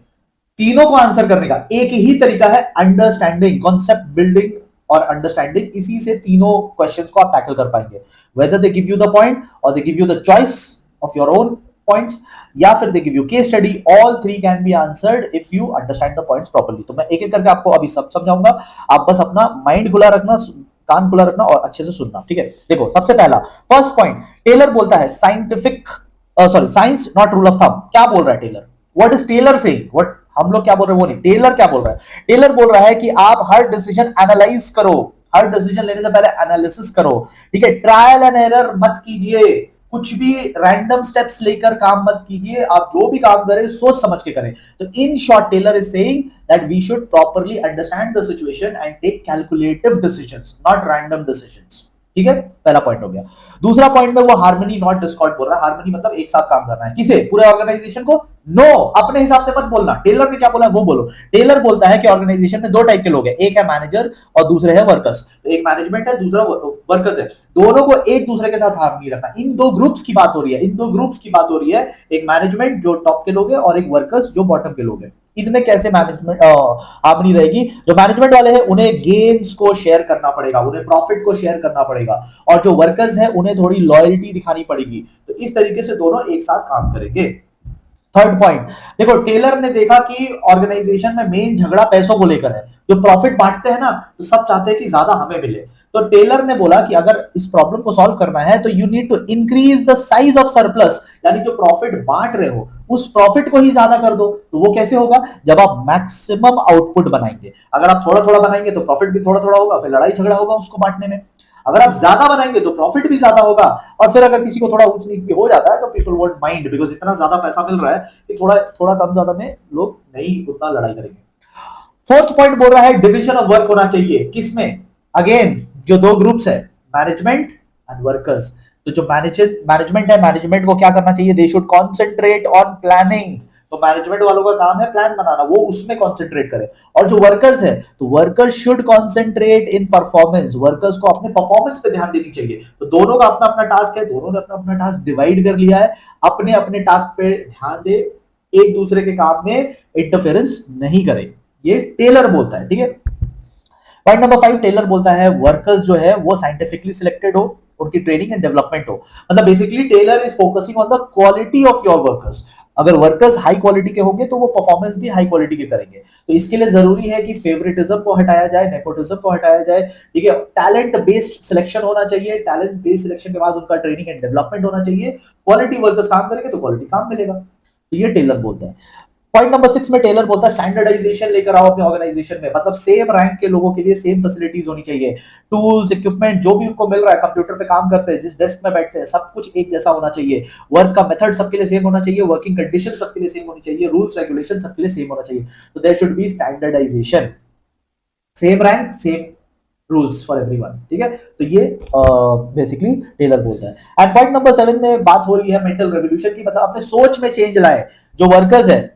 तीनों को आंसर करने का एक ही तरीका है, अंडरस्टैंडिंग, कॉन्सेप्ट बिल्डिंग और अंडरस्टैंडिंग। इसी से तीनों क्वेश्चंस को आप टैकल कर पाएंगे, whether they give you the point और they give you the choice of your own points, या फिर they give you case study. All 3 can be answered if you understand the points properly. तो मैं एक एक करके आपको अभी सब समझाऊंगा, आप बस अपना माइंड खुला रखना, कान खुला रखना और अच्छे से सुनना। ठीक है, देखो सबसे पहला फर्स्ट पॉइंट, टेलर बोलता है scientific sorry science not rule of thumb. क्या बोल रहा है Taylor, what is Taylor saying, what हम लोग क्या बोल रहे हैं वो नहीं, टेलर क्या बोल रहा है। टेलर बोल रहा है कि आप हर डिसीजन एनालाइज करो, हर डिसीजन लेने से पहले एनालिसिस करो। ठीक है, ट्रायल एंड एरर मत कीजिए, कुछ भी रैंडम स्टेप्स लेकर काम मत कीजिए, आप जो भी काम करें सोच समझ के करें। तो in short Taylor is saying that we should properly understand the situation and take calculative decisions, not random decisions. ठीक है, पहला पॉइंट हो गया। दूसरा पॉइंट में वो हार्मनी नॉट डिस्कॉर्ड बोल रहा है। हार्मनी मतलब एक साथ काम करना है, किसे, पूरे ऑर्गेनाइजेशन को। नो, अपने हिसाब से मत बोलना, टेलर ने क्या बोला है वो बोलो। टेलर बोलता है कि ऑर्गेनाइजेशन में 2 टाइप के लोग हैं, एक है मैनेजर और दूसरे है वर्कर्स। तो एक मैनेजमेंट है, दूसरा वर्कर्स है, दोनों को एक दूसरे के साथ हार्मनी रखना। इन 2 ग्रुप्स की बात हो रही है, इन 2 ग्रुप्स की बात हो रही है, एक मैनेजमेंट जो टॉप के लोग हैं और एक वर्कर्स जो बॉटम के लोग हैं। इनमें कैसे मैनेजमेंट हार्मनी रहेगी, जो मैनेजमेंट वाले हैं उन्हें गेन्स को शेयर करना पड़ेगा, उन्हें प्रॉफिट को शेयर करना पड़ेगा, और जो वर्कर्स हैं उन्हें थोड़ी लॉयल्टी दिखानी पड़ेगी। तो इस तरीके से दोनों एक साथ काम करेंगे। थर्ड पॉइंट, देखो टेलर ने देखा कि ऑर्गेनाइजेशन में मेन झगड़ा पैसों को लेकर है। जो प्रॉफिट बांटते हैं ना, तो सब चाहते हैं कि ज्यादा हमें मिले। तो टेलर ने बोला कि अगर इस प्रॉब्लम को सॉल्व करना है तो you need to increase the size of surplus, यानी जो प्रॉफिट बांट रहे हो उस प्रॉफिट को ही ज्यादा कर दो। तो वो कैसे होगा, जब आप मैक्सिमम आउटपुट बनाएंगे। अगर आप थोड़ा थोड़ा बनाएंगे तो प्रॉफिट भी थोड़ा थोड़ा होगा, फिर लड़ाई झगड़ा होगा उसको बांटने में। अगर आप ज्यादा बनाएंगे तो प्रॉफिट भी ज्यादा होगा, और फिर अगर किसी को थोड़ा ऊंच नीच भी हो जाता है तो पीपल वोंट माइंड, बिकॉज इतना ज्यादा पैसा मिल रहा है कि थोड़ा थोड़ा कम ज्यादा में लोग नहीं उतना लड़ाई करेंगे। फोर्थ पॉइंट बोल रहा है डिवीजन ऑफ वर्क होना चाहिए, किसमें, अगेन जो 2 ग्रुप्स है, मैनेजमेंट एंड वर्कर्स। तो जो मैनेजमेंट है, मैनेजमेंट को क्या करना चाहिए, they should concentrate on planning. तो मैनेजमेंट वालों का काम है प्लान बनाना, वो उसमें कॉन्सेंट्रेट करे। और जो वर्कर्स है, तो workers should concentrate in performance, workers को अपने परफॉर्मेंस पे ध्यान देनी चाहिए। तो दोनों का अपना अपना टास्क है, दोनों ने अपना अपना टास्क डिवाइड कर लिया है, अपने अपने टास्क पे ध्यान दे, एक दूसरे के काम में इंटरफेरेंस नहीं करे। ये टेलर बोलता है। ठीक है, पॉइंट नंबर 5, टेलर बोलता है वर्कर्स जो है वो साइंटिफिकली सिलेक्टेड हो, उनकी ट्रेनिंग एंड डेवलपमेंट हो। मतलब basically Taylor is focusing on the quality of your workers. अगर वर्कर्स हाई क्वालिटी के होंगे तो वो परफॉर्मेंस भी हाई क्वालिटी के करेंगे। तो इसके लिए जरूरी है कि फेवरेटिज्म को हटाया जाए, नेपोटिज्म को हटाया जाए। ठीक है, टैलेंट बेस्ड सिलेक्शन होना चाहिए, टैलेंट बेस्ड सिलेक्शन के बाद उनका ट्रेनिंग एंड डेवलपमेंट होना चाहिए। क्वालिटी वर्कर्स काम करेंगे तो क्वालिटी काम मिलेगा। तो ये टेलर बोलता है। पॉइंट नंबर 6 में टेलर बोलता है स्टैंडर्डाइजेशन लेकर आओ अपने ऑर्गेनाइजेशन में, मतलब सेम रैंक के लोगों के लिए सेम फैसिलिटीज होनी चाहिए, टूल्स इक्विपमेंट जो भी उनको मिल रहा है, कंप्यूटर पे काम करते हैं, जिस डेस्क में बैठते हैं, सब कुछ एक जैसा होना चाहिए, वर्क का मेथड सबके लिए सेम होना चाहिए, वर्किंग कंडीशन सबके लिए सेम होनी चाहिए, रूल्स रेगुलेशन सबके लिए सेम होना चाहिए, तो there should be standardisation, same rank same rules for everyone, ठीक है। तो ये बेसिकली टेलर बोलता है। एंड पॉइंट नंबर 7 में बात हो रही है मेंटल रेवोल्यूशन की, मतलब अपने सोच में चेंज लाए, जो वर्कर्स है,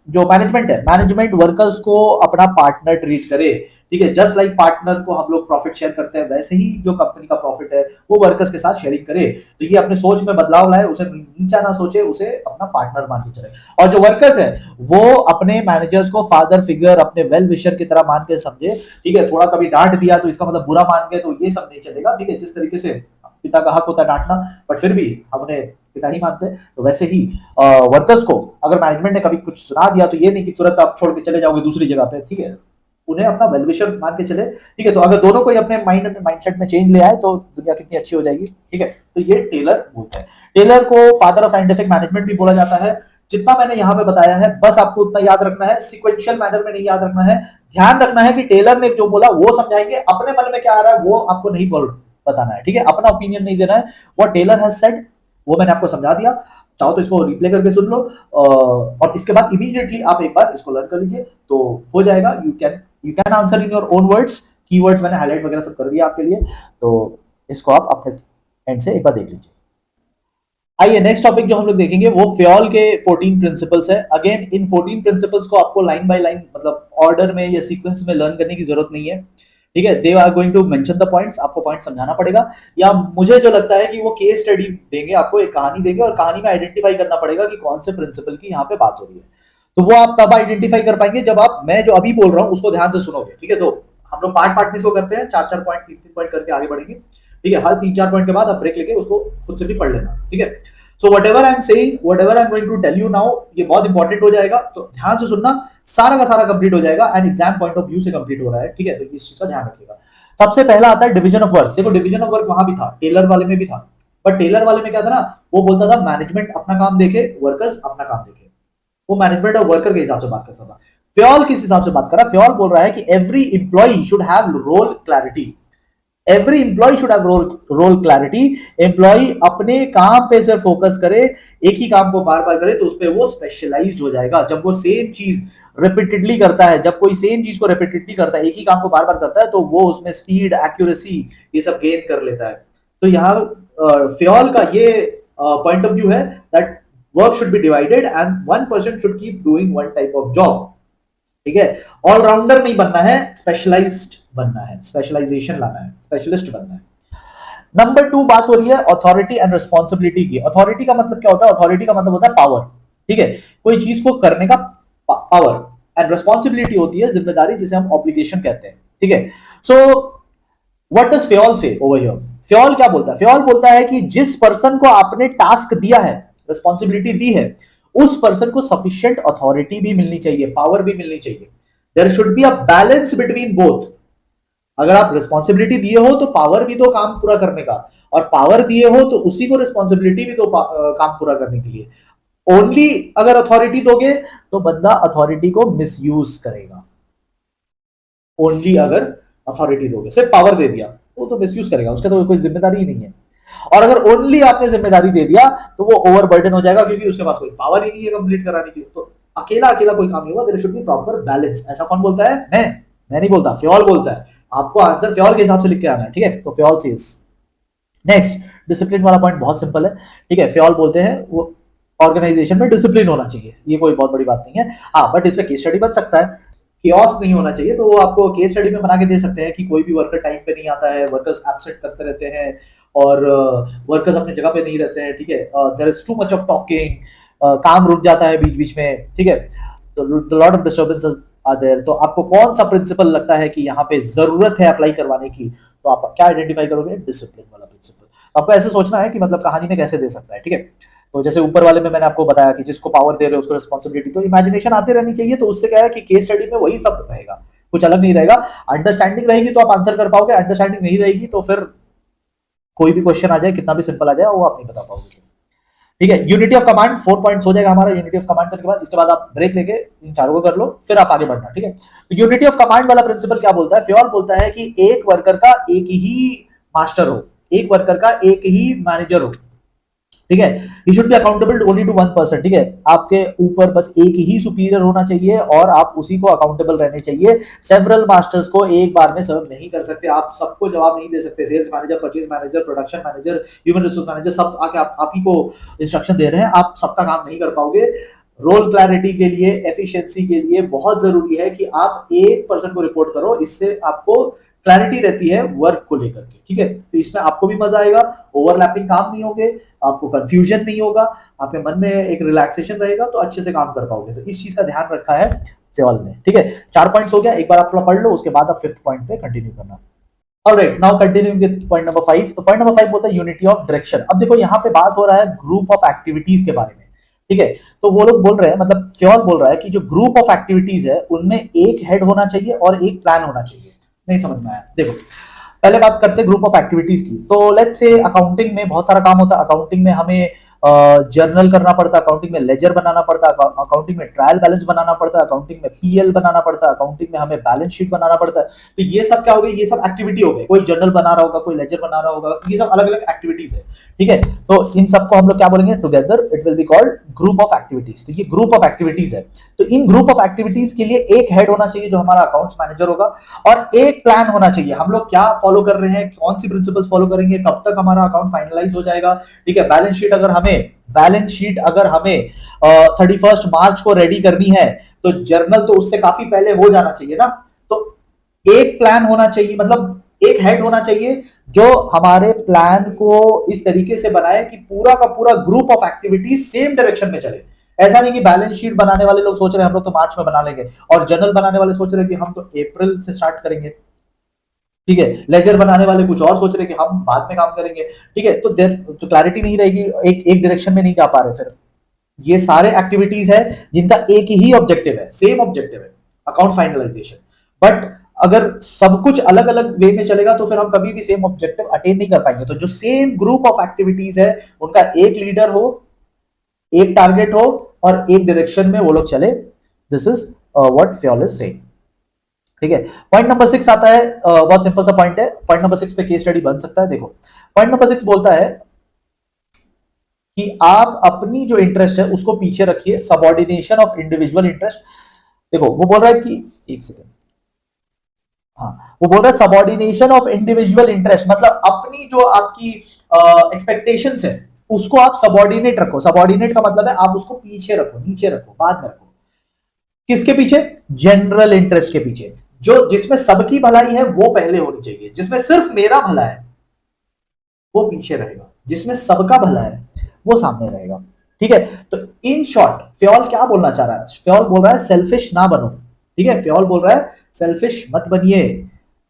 जो मैनेजमेंट है, मैनेजमेंट वर्कर्स को अपना पार्टनर ट्रीट करे, ठीक है, जस्ट लाइक पार्टनर को हम लोग प्रॉफिट शेयर करते हैं, वैसे ही जो कंपनी का प्रॉफिट है वो वर्कर्स के साथ शेयरिंग करे। तो ये अपने सोच में बदलाव लाए, उसे नीचा ना सोचे, उसे अपना पार्टनर मान के चले। और जो वर्कर्स है वो अपने मैनेजर्स को फादर फिगर, अपने वेल विशर की तरह मान के समझे, ठीक है। थोड़ा कभी डांट दिया तो इसका मतलब बुरा मान गए, तो ये सब नहीं चलेगा, ठीक है। जिस तरीके से पिता का हक होता है डांटना, बट फिर भी हमने पिता ही मानते हैं, तो वैसे ही वर्कर्स को अगर मैनेजमेंट ने कभी कुछ सुना दिया तो ये नहीं कि तुरंत आप छोड़ के चले जाओगे दूसरी जगह पे, ठीक है, उन्हें अपना वेलविशर मान के चले, ठीक है। तो अगर दोनों को ही अपने माइंडसेट में चेंज ले आए तो दुनिया कितनी अच्छी हो जाएगी, ठीक है। तो ये टेलर बोलते हैं। टेलर को फादर ऑफ साइंटिफिक मैनेजमेंट भी बोला जाता है। जितना मैंने यहां पे बताया है बस आपको उतना याद रखना है, सिक्वेंशियल मैनर में नहीं याद रखना है। ध्यान रखना है कि टेलर ने जो बोला वो समझाएंगे, अपने मन में क्या आ रहा है वो आपको नहीं बताना है, ठीक है। अपना ओपिनियन नहीं देना है, व्हाट टेलर हैज सेड वो मैंने आपको समझा दिया। चाहो तो इसको रिप्ले करके सुन लो, और इसके बाद इमीडिएटली आप एक बार इसको लर्न कर लीजिए तो हो जाएगा। You can answer in your own words, keywords मैंने हाईलाइट वगैरह सब कर दिया आपके लिए, तो इसको आप अपने एंड से एक बार देख लीजिए। आइए नेक्स्ट टॉपिक जो हम लोग देखेंगे वो फ्योल के 14 प्रिंसिपल्स है। अगेन इन 14 प्रिंसिपल्स को आपको लाइन बाय लाइन, मतलब ऑर्डर में या सीक्वेंस में लर्न करने की जरूरत नहीं है, ठीक है। They are going to mention the points, आपको पॉइंट समझाना पड़ेगा, या मुझे जो लगता है कि वो केस स्टडी देंगे, आपको एक कहानी देंगे और कहानी में आइडेंटिफाई करना पड़ेगा कि कौन से प्रिंसिपल की यहाँ पे बात हो रही है। तो वो आप तब आइडेंटिफाई कर पाएंगे जब आप, मैं जो अभी बोल रहा हूँ उसको ध्यान से सुनोगे, ठीक है। तो हम लोग पार्ट पार्ट में इसको करते हैं, 4-4 पॉइंट 3-3 पॉइंट करके आगे बढ़ेंगे, ठीक है। हर 3-4 पॉइंट के बाद आप ब्रेक लेके उसको खुद से भी पढ़ लेना, ठीक है। So whatever I am saying, whatever I am going to tell you now, ये बहुत इंपॉर्टेंट हो जाएगा, तो ध्यान से सुनना, सारा का सारा कंप्लीट हो जाएगा and exam point of view से कंप्लीट हो रहा है, ठीक है। तो इस चीज का ध्यान रखिएगा। सबसे पहला आता है डिवीजन ऑफ वर्क। देखो डिवीजन ऑफ वर्क वहां भी था, टेलर वाले में भी था, बट टेलर वाले में क्या था ना, वो बोलता था मैनेजमेंट अपना काम देखे, वर्कर्स अपना काम देखे, वो मैनेजमेंट और वर्कर के हिसाब से बात करता था। फ्योल किस हिसाब से बात कर रहा है, फ्योल बोल रहा है कि every employee should have role clarity, every employee should have role clarity. Employee अपने काम पे सिर्फ फोकस करे, एक ही काम को बार बार करे, तो उस पर वो स्पेशलाइज्ड हो जाएगा। जब वो सेम चीज रिपीटेडली करता है, जब कोई सेम चीज को रिपीटेडली करता है, एक ही काम को बार बार करता है, तो वो उसमें स्पीड, एक्यूरेसी ये सब गेन कर लेता है। तो यहाँ फ्योल का ये पॉइंट ऑफ व्यू है that work should be divided and one person should keep doing one type of job, ठीक है। ऑलराउंडर नहीं बनना है, स्पेशलाइज्ड बनना है, स्पेशलाइजेशन लाना है, स्पेशलिस्ट बनना है। नंबर 2 बात हो रही है अथॉरिटी एंड रिस्पॉन्सिबिलिटी की। अथॉरिटी का मतलब क्या होता है, अथॉरिटी का मतलब होता है पावर, ठीक है, कोई चीज को करने का पावर, एंड रिस्पॉन्सिबिलिटी होती है जिम्मेदारी, जिसे हम ऑब्लिगेशन कहते हैं, ठीक है। सो व्हाट डज फ्योल से ओवर हियर, फ्योल क्या बोलता है, फ्योल बोलता है कि जिस पर्सन को आपने टास्क दिया है, रिस्पॉन्सिबिलिटी दी है, उस पर्सन को सफिशिएंट अथॉरिटी भी मिलनी चाहिए, पावर भी मिलनी चाहिए। There should be a balance between both. अगर आप रिस्पॉन्सिबिलिटी दिए हो तो पावर भी दो काम पूरा करने का, और पावर दिए हो तो उसी को रिस्पॉन्सिबिलिटी भी दो काम पूरा करने के लिए। ओनली अगर अथॉरिटी दोगे तो बंदा अथॉरिटी को मिसयूज करेगा, ओनली अगर अथॉरिटी दोगे, सिर्फ पावर दे दिया वो तो मिसयूज करेगा, उसका तो कोई जिम्मेदारी ही नहीं है। और अगर ओनली आपने जिम्मेदारी दे दिया तो वो ओवरबर्डन हो जाएगा, क्योंकि उसके पास कोई पावर ही नहीं है कंप्लीट कराने की। तो अकेला अकेला कोई काम नहीं होगा, there should be proper balance. ऐसा कौन बोलता है, मैं नहीं बोलता, फ्योल बोलता है। आपको आंसर फ्योल के हिसाब से लिख के आना है, ठीक है। तो फ्योल सेज। नेक्स्ट डिसिप्लिन वाला पॉइंट बहुत सिंपल है, ठीक है। फ्योल बोलते हैं वो ऑर्गेनाइजेशन में डिसिप्लिन होना चाहिए, ये कोई बहुत बड़ी बात नहीं है। हाँ बट इसमें केस स्टडी बन सकता है, कियोस नहीं होना चाहिए, तो वो आपको केस स्टडी में बना के दे सकते हैं कि कोई भी वर्कर टाइम पे नहीं आता है, वर्कर्स एब्सेंट करते रहते हैं, और वर्कर्स अपनी जगह पे नहीं रहते हैं, ठीक है। There is too much of talking, काम रुक जाता है बीच बीच में, ठीक है। तो lot of disturbances are there. तो आपको कौन सा प्रिंसिपल लगता है कि यहाँ पे जरूरत है अप्लाई करवाने की, तो आप क्या आइडेंटिफाई करोगे, डिसिप्लिन वाला प्रिंसिपल। आपको ऐसे सोचना है कि मतलब कहानी में कैसे दे सकता है, ठीक है। तो जैसे ऊपर वाले में मैंने आपको बताया कि जिसको पावर दे रहे हो उसको रिस्पॉन्सिबिलिटी, तो इमेजिनेशन आती रहनी चाहिए, तो उससे क्या है कि केस स्टडी में वही सब रहेगा, कुछ अलग नहीं रहेगा। अंडरस्टैंडिंग रहेगी तो आप आंसर कर पाओगे, अंडरस्टैंडिंग नहीं रहेगी तो फिर कोई भी क्वेश्चन आ जाए, कितना भी सिंपल आ जाए, वो आप नहीं बता पाओगे। ठीक है, यूनिटी ऑफ कमांड 4 पॉइंट्स हो जाएगा हमारा यूनिटी ऑफ कमांड करने के बाद। इसके बाद आप ब्रेक लेके इन चारों को कर लो, फिर आप आगे बढ़ना। ठीक है, तो यूनिटी ऑफ कमांड वाला प्रिंसिपल क्या बोलता है? फ्योल बोलता है कि एक वर्कर का एक ही मास्टर हो, एक वर्कर का एक ही मैनेजर हो। ठीक है, you should be accountable only to one person. ठीक है, आपके ऊपर बस एक ही सुपीरियर होना चाहिए और आप उसी को अकाउंटेबल रहने चाहिए। सेवरल मास्टर्स को एक बार में सर्व नहीं कर सकते, आप सबको जवाब नहीं दे सकते। Sales manager, purchase manager, production manager, human resource manager सब आके आप ही को इंस्ट्रक्शन दे रहे हैं, आप सबका काम नहीं कर पाओगे। रोल क्लैरिटी के लिए, एफिशिएंसी के लिए बहुत जरूरी है कि आप एक पर्सन को रिपोर्ट करो, इससे आपको क्लैरिटी रहती है वर्क को लेकर के। ठीक है, तो इसमें आपको भी मजा आएगा, ओवरलैपिंग काम नहीं होंगे, आपको कंफ्यूजन नहीं होगा, आपके मन में एक रिलैक्सेशन रहेगा, तो अच्छे से काम कर पाओगे। तो इस चीज का ध्यान रखा है फ्योल ने। ठीक है, 4 पॉइंट्स हो गया, एक बार आप थोड़ा पढ़ लो, उसके बाद आप 5th पॉइंट पे कंटिन्यू करना। Alright, now continuing with point number 5। तो पॉइंट नंबर 5 बोलता है यूनिटी ऑफ डायरेक्शन। अब देखो यहाँ पे बात हो रहा है ग्रुप ऑफ एक्टिविटीज के बारे में। ठीक है, तो वो लोग बोल रहे हैं, मतलब फ्योल बोल रहा है कि जो ग्रुप ऑफ एक्टिविटीज है उनमें एक हेड होना चाहिए और एक प्लान होना चाहिए। नहीं समझ में आया? देखो, पहले बात करते हैं ग्रुप ऑफ एक्टिविटीज की। तो लेट्स से अकाउंटिंग में बहुत सारा काम होता है। अकाउंटिंग में हमें जर्नल करना पड़ता है, अकाउंटिंग में लेजर बनाना पड़ता है, अकाउंटिंग में ट्रायल बैलेंस बनाना पड़ता है, अकाउंटिंग में पीएल बनाना पड़ता है, अकाउंटिंग में हमें बैलेंस शीट बनाना पड़ता है। तो ये सब क्या हो गए? ये सब एक्टिविटी हो गए। कोई जर्नल बना रहा होगा, कोई लेजर बना रहा होगा, ये सब अलग अलग एक्टिविटीज है। ठीक है, तो इन सबको हम लोग क्या बोलेंगे? Together it will be called group of activities. तो ये ग्रुप ऑफ एक्टिविटीज है। तो इन ग्रुप ऑफ एक्टिविटीज के लिए एक हेड होना चाहिए जो हमारा अकाउंट्स मैनेजर होगा, और एक प्लान होना चाहिए। हम लोग क्या फॉलो कर रहे हैं, कौन सी प्रिंसिपल्स फॉलो करेंगे, कब तक हमारा अकाउंट फाइनलाइज हो जाएगा। ठीक है, बैलेंस शीट अगर हमें 31 मार्च को रेडी करनी है, तो जर्नल तो उससे काफी पहले हो जाना चाहिए ना। तो एक प्लान होना चाहिए, मतलब एक हेड होना चाहिए जो हमारे प्लान को इस तरीके से बनाए कि पूरा का पूरा group of activities same direction में चले। ऐसा नहीं कि बैलेंस शीट बनाने वाले लोग सोच रहे हैं हम लोग तो मार्च में बना लेंगे, और जर्नल बनाने वाले सोच रहे हैं कि हम तो अप्रैल से स्टार्ट करेंगे। ठीक है, लेजर बनाने वाले कुछ और सोच रहे हैं कि हम बाद में काम करेंगे। ठीक है, तो क्लैरिटी नहीं रहेगी, एक डायरेक्शन में नहीं जा पा रहे। फिर ये सारे एक्टिविटीज है जिनका एक ही ऑब्जेक्टिव है, सेम ऑब्जेक्टिव है, अकाउंट फाइनलाइजेशन। बट अगर सब कुछ अलग अलग वे में चलेगा तो फिर हम कभी भी सेम ऑब्जेक्टिव अटेन नहीं कर पाएंगे। तो जो सेम ग्रुप ऑफ एक्टिविटीज है उनका एक लीडर हो, एक टारगेट हो, और एक डायरेक्शन में वो लोग चले। This is what Fayol is saying. ठीक है, पॉइंट नंबर 6 आता है, बहुत सिंपल सा पॉइंट है। पॉइंट नंबर 6 पे केस स्टडी बन सकता है। देखो, पॉइंट नंबर 6 बोलता है कि आप अपनी जो इंटरेस्ट है उसको पीछे रखिए, सबऑर्डिनेशन ऑफ इंडिविजुअल इंटरेस्ट। देखो, वो बोल रहा है कि एक सेकेंड, हाँ, वो बोल रहा है सबऑर्डिनेशन ऑफ इंडिविजुअल इंटरेस्ट, मतलब अपनी जो आपकी एक्सपेक्टेशंस है उसको आप सबऑर्डिनेट रखो। सबऑर्डिनेट का मतलब है आप उसको पीछे रखो, नीचे रखो, बाद में रखो। किसके पीछे? जनरल इंटरेस्ट के पीछे। जो जिसमें सबकी भलाई है वो पहले होनी चाहिए, जिसमें सिर्फ मेरा भला है वो पीछे रहेगा, जिसमें सबका भला है वो सामने रहेगा। ठीक है, तो इन शॉर्ट फ्योल क्या बोलना चाह रहा है? फ्योल बोल रहा है सेल्फिश ना बनो। ठीक है, फ्योल बोल रहा है सेल्फिश मत बनिए,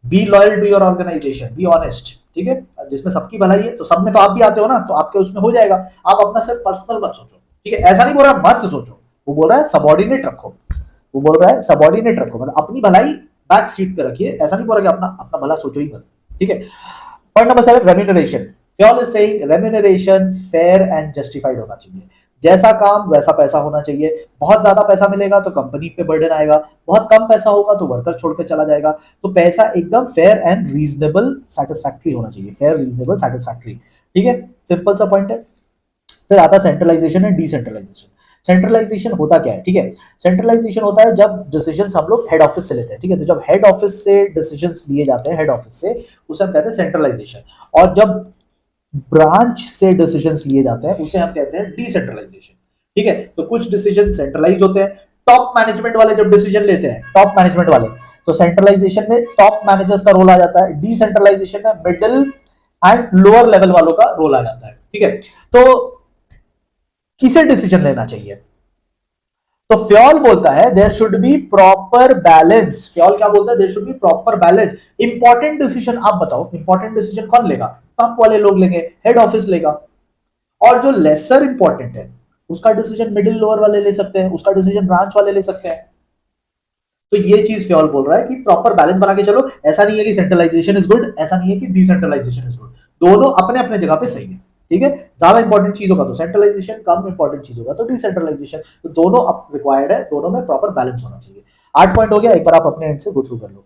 be loyal to your organisation, be honest. ठीक है, जिसमें सबकी भलाई है, तो सब में तो आप भी आते हो ना, तो आपके उसमें हो जाएगा। आप अपना सिर्फ पर्सनल मत सोचो। ठीक है, ऐसा नहीं बोल रहा मत सोचो, वो बोल रहा है सबऑर्डिनेट रखो। वो बोल रहा है सबऑर्डिनेट रखो, मतलब अपनी भलाई बैक सीट पे रखिए। ऐसा नहीं बोल रहा कि अपना अपना भला सोचो ही मत। ठीक है, point number 7, remuneration. Fayol is saying remuneration fair and justified होना चाहिए। जैसा काम वैसा पैसा होना चाहिए। बहुत ज्यादा पैसा मिलेगा तो कंपनी पे बर्डन आएगा, बहुत कम पैसा होगा तो वर्कर छोड़कर चला जाएगा। तो पैसा एकदम फेयर एंड रीजनेबल सैटिस्फैक्टरी होना चाहिए, फेयर, रीजनेबल, सैटिस्फैक्टरी। ठीक है, सिंपल सा पॉइंट है। फिर आता है सेंट्रलाइजेशन एंड डिसेंट्रलाइजेशन। सेंट्रलाइजेशन होता क्या है? ठीक है, सेंट्रलाइजेशन होता है जब डिसीजंस हम लोग हेड ऑफिस से लेते हैं। ठीक है, तो जब हेड ऑफिस से डिसीजंस लिए जाते हैं, हेड ऑफिस से, उसे हम कहते हैं सेंट्रलाइजेशन। और जब ब्रांच से डिसीजंस लिए जाते हैं उसे हम कहते हैं डिसेंट्रलाइजेशन। ठीक है, तो कुछ डिसीजन सेंट्रलाइज होते हैं। टॉप मैनेजमेंट वाले जब डिसीजन लेते हैं, टॉप मैनेजमेंट वाले, तो सेंट्रलाइजेशन में टॉप मैनेजर्स का रोल आ जाता है। डिसेंट्रलाइजेशन में मिडिल एंड लोअर लेवल वालों का रोल आ जाता है। ठीक है, तो किसे डिसीजन लेना चाहिए? तो फ्योल बोलता है there should be proper balance. Fayol क्या बोलता है? There should be proper balance. Important decision आप बताओ, इंपॉर्टेंट डिसीजन कौन लेगा? टॉप वाले लोग लेंगे, हेड ऑफिस लेगा। और जो लेसर इंपॉर्टेंट है उसका डिसीजन मिडिल लोअर वाले ले सकते हैं, उसका डिसीजन ब्रांच वाले ले सकते हैं। तो ये चीज फ्योल बोल रहा है कि प्रॉपर बैलेंस बना के चलो। ऐसा नहीं है कि सेंट्रलाइजेशन इज गुड, ऐसा नहीं है कि डिसेंट्रलाइजेशन इज गुड, दोनों अपने अपने जगह पे सही है। ठीक है, ज्यादा इंपॉर्टेंट चीज होगा तो सेंट्रलाइजेशन, कम इंपॉर्टेंट चीज होगा तो डिसेंट्रलाइजेशन, तो दोनों अब रिक्वायर्ड है, दोनों में प्रॉपर बैलेंस होना चाहिए। 8 पॉइंट हो गया, एक बार आप अपने एंड से गो थ्रू कर लो।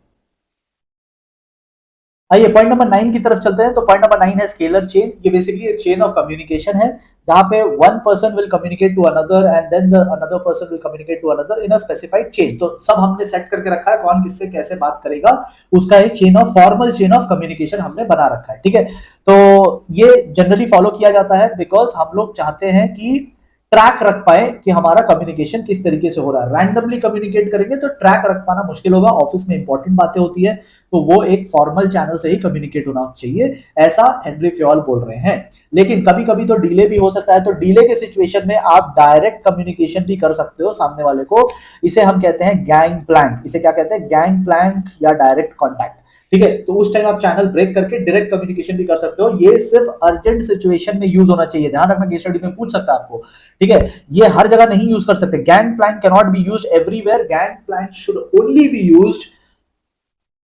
आइए पॉइंट नंबर 9 की तरफ चलते हैं। तो पॉइंट नंबर 9 है स्केलर चेन। ये बेसिकली एक चेन ऑफ कम्युनिकेशन है जहां पे one person will communicate to another and then the another person will communicate to another in a specified chain. तो सब हमने सेट करके रखा है कौन किससे कैसे बात करेगा, उसका एक chain of formal chain of communication हमने बना रखा है, ठीक है। तो ये जनरली फॉलो किया जाता है बिकॉज हम लोग चाहते हैं कि ट्रैक रख पाए कि हमारा कम्युनिकेशन किस तरीके से हो रहा है। रैंडमली कम्युनिकेट करेंगे तो ट्रैक रख पाना मुश्किल होगा, ऑफिस में इंपॉर्टेंट बातें होती है तो वो एक फॉर्मल चैनल से ही कम्युनिकेट होना चाहिए, ऐसा हेनरी फ्योल बोल रहे हैं। लेकिन कभी कभी तो डिले भी हो सकता है, तो डिले के सिचुएशन में आप डायरेक्ट कम्युनिकेशन भी कर सकते हो सामने वाले को। इसे हम कहते हैं गैंग प्लैंक। इसे क्या कहते हैं? गैंग प्लैंक या डायरेक्ट कॉन्टैक्ट, ठीक है। तो उस टाइम आप चैनल ब्रेक करके डायरेक्ट कम्युनिकेशन भी कर सकते हो। ये सिर्फ अर्जेंट सिचुएशन में यूज होना चाहिए, ध्यान रखना, केस स्टडी में पूछ सकता है आपको, ठीक है। ये हर जगह नहीं यूज कर सकते। Gang plank can not be used everywhere. Gang plank should only be used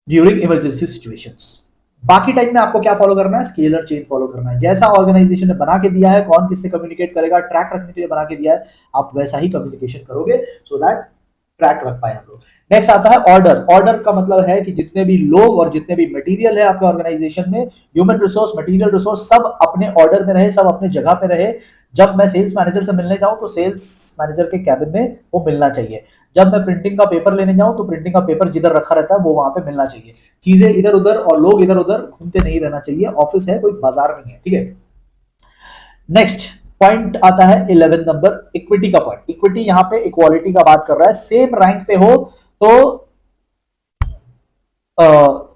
during emergency situations. बाकी टाइम में आपको क्या फॉलो करना है? स्केलर चेन फॉलो करना है। जैसा ऑर्गेनाइजेशन ने बना के दिया है, कौन किससे कम्युनिकेट करेगा, ट्रैक रखने के लिए बना के दिया है, आप वैसा ही कम्युनिकेशन करोगे सो दैट ट्रैक रख पाए हम लोग। नेक्स्ट आता है ऑर्डर। ऑर्डर का मतलब है कि जितने भी लोग और जितने भी मटेरियल है आपके ऑर्गेनाइजेशन में, ह्यूमन रिसोर्स, मटेरियल रिसोर्स, सब अपने ऑर्डर में रहे, सब अपने जगह पे रहे। जब मैं सेल्स मैनेजर से मिलने जाऊं तो सेल्स मैनेजर के कैबिन में वो मिलना चाहिए। जब मैं प्रिंटिंग का पेपर लेने जाऊं तो प्रिंटिंग का पेपर जिधर रखा रहता है वो वहां पे मिलना चाहिए। चीजें इधर उधर और लोग इधर उधर घूमते नहीं रहना चाहिए। ऑफिस है, कोई बाजार नहीं है, ठीक है। नेक्स्ट पॉइंट आता है 11 नंबर, इक्विटी का पॉइंट। इक्विटी यहां पे इक्वालिटी का बात कर रहा है। सेम रैंक पे हो तो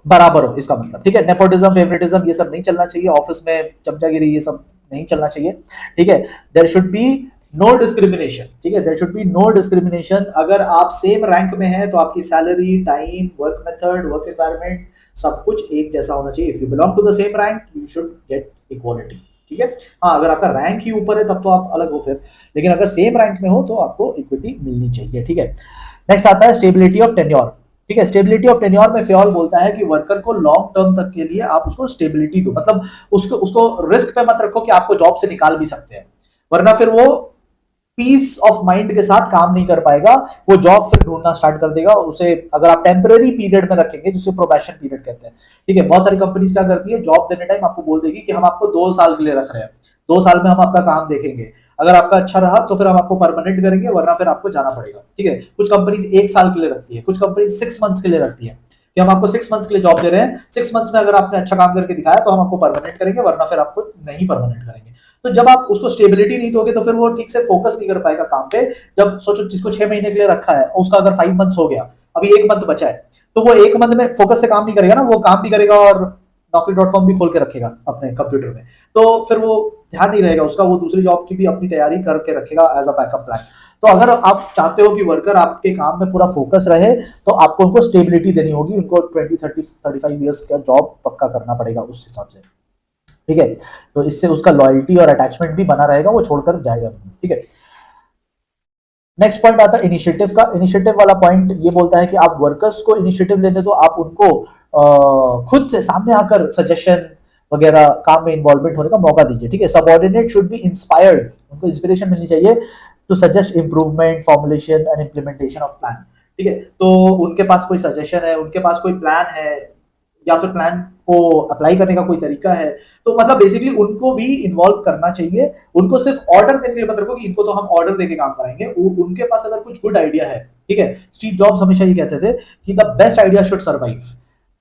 बराबर हो, इसका मतलब, ठीक है। नेपोटिज्म, फेवरेटिज्म ये सब नहीं चलना चाहिए ऑफिस में, चमचागिरी ये सब नहीं चलना चाहिए, ठीक है। There should be no discrimination, ठीक है। There should be no discrimination. अगर आप सेम रैंक में हैं तो आपकी salary, time, work method, work environment सब कुछ एक जैसा होना चाहिए। If you belong to the same rank you should get equality, ठीक है। हाँ, अगर आपका रैंक ही ऊपर है तब तो आप अलग हो फिर, लेकिन अगर सेम रैंक में हो तो आपको इक्विटी मिलनी चाहिए, ठीक है। नेक्स्ट आता है स्टेबिलिटी ऑफ टेन्योर, ठीक है। स्टेबिलिटी ऑफ टेन्योर में फ्योल बोलता है कि वर्कर को लॉन्ग टर्म तक के लिए आप उसको स्टेबिलिटी दो, मतलब उसको उसको रिस्क पे मत रखो कि आपको जॉब से निकाल भी सकते हैं, वरना फिर वो पीस ऑफ माइंड के साथ काम नहीं कर पाएगा। वो जॉब फिर ढूंढना स्टार्ट कर देगा। उसे अगर आप टेम्पररी पीरियड में रखेंगे, जिसे प्रोबेशन पीरियड कहते हैं, ठीक है। बहुत सारी कंपनीज क्या करती है, जॉब देने टाइम आपको बोल देगी कि हम आपको 2 साल के लिए रख रहे हैं, 2 साल में हम आपका काम देखेंगे, अगर आपका अच्छा रहा तो फिर हम आपको परमानेंट करेंगे, वरना फिर आपको जाना पड़ेगा, ठीक है। कुछ कंपनीज 1 साल के लिए रखती है, कुछ कंपनीज 6 मंथ्स के लिए रखती है कि हम आपको 6 मंथ्स के लिए जॉब दे रहे हैं, 6 मंथ्स में अगर आपने अच्छा काम करके दिखाया तो हम आपको परमानेंट करेंगे, वरना फिर आपको नहीं परमानेंट करेंगे। तो जब आप उसको स्टेबिलिटी नहीं दोगे तो फिर वो ठीक से फोकस नहीं कर पाएगा काम पे। जब सोचो जिसको 6 महीने के लिए रखा है उसका अगर 5 मंथ्स हो गया, अभी 1 मंथ बचा है, तो वो 1 मंथ में फोकस से काम नहीं करेगा ना, वो काम भी करेगा और नौकरी.com भी खोल के रखेगा अपने कंप्यूटर में, तो फिर वो ध्यान नहीं रहेगा उसका, वो दूसरी जॉब की भी अपनी तैयारी करके रखेगा एज अ बैकअप प्लान। तो अगर आप चाहते हो कि वर्कर आपके काम में पूरा फोकस रहे तो आपको उनको स्टेबिलिटी देनी होगी, उनको 20-30-35 ईयर्स का जॉब पक्का करना पड़ेगा उस हिसाब से, ठीक है। तो इससे उसका लॉयल्टी और अटैचमेंट भी बना रहेगा, वो छोड़कर जाएगा नहीं, ठीक है। नेक्स्ट पॉइंट आता है इनिशिएटिव का। इनिशिएटिव वाला पॉइंट ये बोलता है कि आप वर्कर्स को इनिशिएटिव लेने दो, आप उनको खुद से सामने आकर सजेशन वगैरह काम में इन्वॉल्वमेंट होने का मौका दीजिए, ठीक है। सबऑर्डिनेट शुड बी इंस्पायर्ड, उनको इंस्पिरेशन मिलनी चाहिए to suggest improvement, formulation and implementation of plan, ठीक है। तो उनके पास कोई सजेशन है, उनके पास कोई प्लान है या फिर प्लान को अप्लाई करने का कोई तरीका है, तो मतलब बेसिकली उनको भी इन्वॉल्व करना चाहिए। उनको सिर्फ ऑर्डर देने के लिए मत रखो कि इनको तो हम ऑर्डर देके काम कराएंगे। उनके पास अगर कुछ गुड आइडिया है, ठीक है, स्टीव जॉब्स हमेशा ये कहते थे कि the best idea should survive,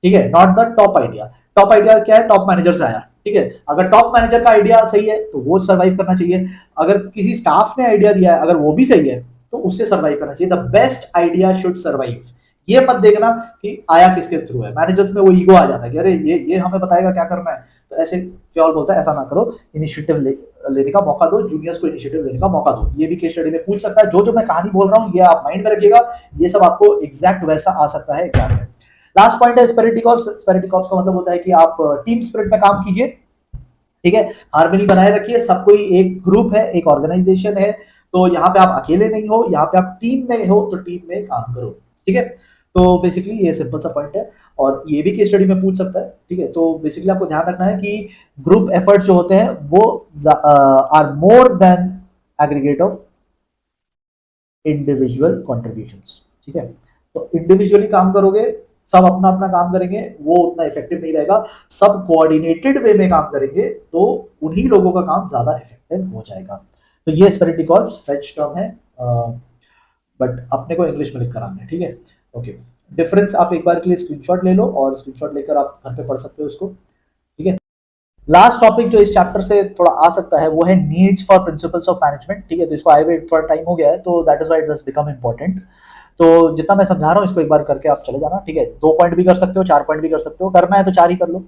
ठीक है, not the top idea. Top idea क्या है? टॉप मैनेजर से आया, ठीक है। अगर टॉप मैनेजर का आइडिया सही है तो वो सर्वाइव करना चाहिए। अगर किसी स्टाफ ने आइडिया दिया है, अगर वो भी सही है तो उससे सर्वाइव करना चाहिए। The best idea should survive. ये मत देखना कि आया किसके थ्रू है, मैनेजर्स में वो ईगो आ जाता है कि अरे ये हमें बताएगा क्या करना है, तो ऐसे फ्योल बोलता है ऐसा ना करो, इनिशिएटिव लेने का मौका दो, जूनियर्स को इनिशिएटिव लेने का मौका दो। ये भी केस स्टडी में पूछ सकता है। जो मैं कहानी बोल रहा हूँ ये आप माइंड में रखिएगा, ये सब आपको एग्जैक्ट वैसा आ सकता है एग्जाम में। लास्ट पॉइंट है स्पिरिट कॉर्प्स। स्पिरिट कॉर्प्स का मतलब होता है कि आप टीम स्पिरिट में काम कीजिए, ठीक है। हार्मनी बनाए रखिए, सब कोई एक ग्रुप है, एक ऑर्गेनाइजेशन है, तो यहाँ पे आप अकेले नहीं हो, यहाँ पे आप टीम में हो तो टीम में काम करो, ठीक है। तो बेसिकली ये सिंपल सा पॉइंट है और ये भी केस स्टडी में पूछ सकता है, ठीक है। तो बेसिकली आपको ध्यान रखना है कि ग्रुप एफर्ट्स जो होते हैं वो are more than aggregate of individual contributions, ठीक है। तो इंडिविजुअली काम करोगे, सब अपना अपना काम करेंगे, वो उतना इफेक्टिव नहीं रहेगा। सब कोऑर्डिनेटेड वे में काम करेंगे तो उन्हीं लोगों का काम ज्यादा इफेक्टिव हो जाएगा। तो ये स्पिरिट कॉर्प्स फ्रेंच टर्म है, बट अपने को इंग्लिश में लिख कर आना है, ठीक है। ओके, डिफरेंस आप एक बार के लिए स्क्रीनशॉट ले लो और स्क्रीनशॉट लेकर आप घर पे पढ़ सकते हो इसको, ठीक है। लास्ट टॉपिक जो इस चैप्टर से थोड़ा आ सकता है वो है needs for principles of management, ठीक है। तो इसको आए हुए थोड़ा टाइम हो गया है, तो that is why it has become important. तो जितना मैं समझा रहा हूँ इसको एक बार करके आप चले जाना, ठीक है। 2 पॉइंट भी कर सकते हो, 4 पॉइंट भी कर सकते हो, करना है तो 4 ही कर लो।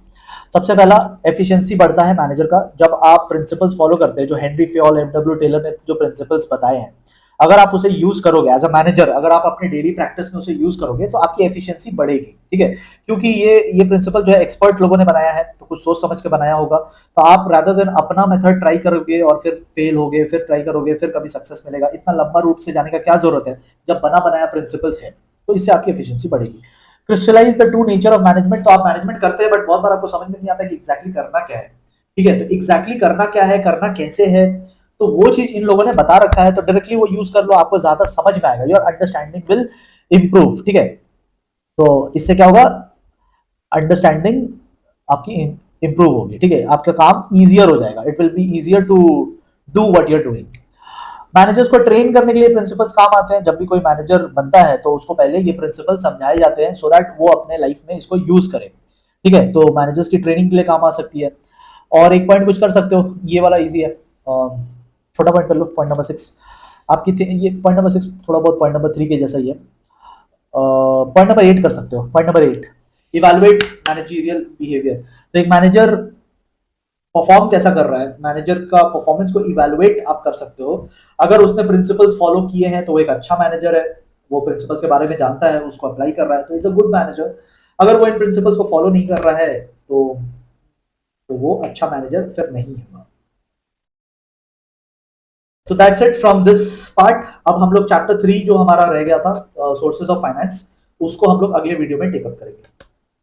सबसे पहला, एफिशिएंसी बढ़ता है मैनेजर का जब आप प्रिंसिपल्स फॉलो करते हैं, जो हेनरी फ्योल, एमडब्ल्यू टेलर ने जो प्रिंसिपल्स बताए हैं, अगर आप उसे यूज करोगे एज अ मैनेजर, अगर आप अपने डेली प्रैक्टिस में उसे यूज करोगे तो आपकी एफिशिएंसी बढ़ेगी, ठीक है। क्योंकि ये प्रिंसिपल जो है एक्सपर्ट लोगों ने बनाया है, तो कुछ सोच समझ के बनाया होगा। तो आप रादर देन अपना मेथड ट्राई करोगे और फिर फेल होगे, फिर ट्राई करोगे, फिर कभी सक्सेस मिलेगा, इतना लंबा रूट से जाने का क्या जरूरत है जब बना बनाया प्रिंसिपल्स है। तो इससे आपकी एफिशिएंसी बढ़ेगी। Crystallize the true nature of management, तो आप मैनेजमेंट करते हैं बट बहुत बार आपको समझ में नहीं आता कि एग्जैक्टली करना क्या है, ठीक है। तो एग्जैक्टली करना क्या है, करना कैसे है, तो वो चीज इन लोगों ने बता रखा है, तो डायरेक्टली वो यूज कर लो, आपको ज्यादा समझ में आएगा, योर अंडरस्टैंडिंग विल इंप्रूव, ठीक है। तो इससे क्या होगा, अंडरस्टैंडिंग आपकी इंप्रूव होगी, ठीक है। आपका काम इजियर हो जाएगा, it will be easier to do what you are doing. Managers को ट्रेन करने के लिए प्रिंसिपल्स काम आते हैं। जब भी कोई मैनेजर बनता है तो उसको पहले ये प्रिंसिपल समझाए जाते हैं सो दैट वो अपने लाइफ में इसको यूज करे, ठीक है। तो मैनेजर्स की ट्रेनिंग के लिए काम आ सकती है। और एक पॉइंट कुछ कर सकते हो, ये वाला इजी है, छोटा पॉइंट कर लो, पॉइंट नंबर 6 आपकी ये पॉइंट नंबर 6 थोड़ा बहुत पॉइंट नंबर 3 के जैसा ही है। पॉइंट नंबर 8 कर सकते हो, point number 8, evaluate managerial behaviour. तो एक मैनेजर परफॉर्म कैसा कर रहा है, मैनेजर का परफॉर्मेंस को इवैल्यूएट आप कर सकते हो। अगर उसने प्रिंसिपल्स फॉलो किए हैं तो वो एक अच्छा मैनेजर है, वो प्रिंसिपल्स के बारे में जानता है, उसको अप्लाई कर रहा है, तो इट्स अ गुड मैनेजर। अगर वो इन प्रिंसिपल्स को फॉलो नहीं कर रहा है तो वो अच्छा मैनेजर फिर नहीं होगा। तो that's it from this part. अब हम लोग चैप्टर 3 जो हमारा रह गया था, सोर्सेज ऑफ फाइनेंस, उसको हम लोग अगले वीडियो में टेकअप करेंगे।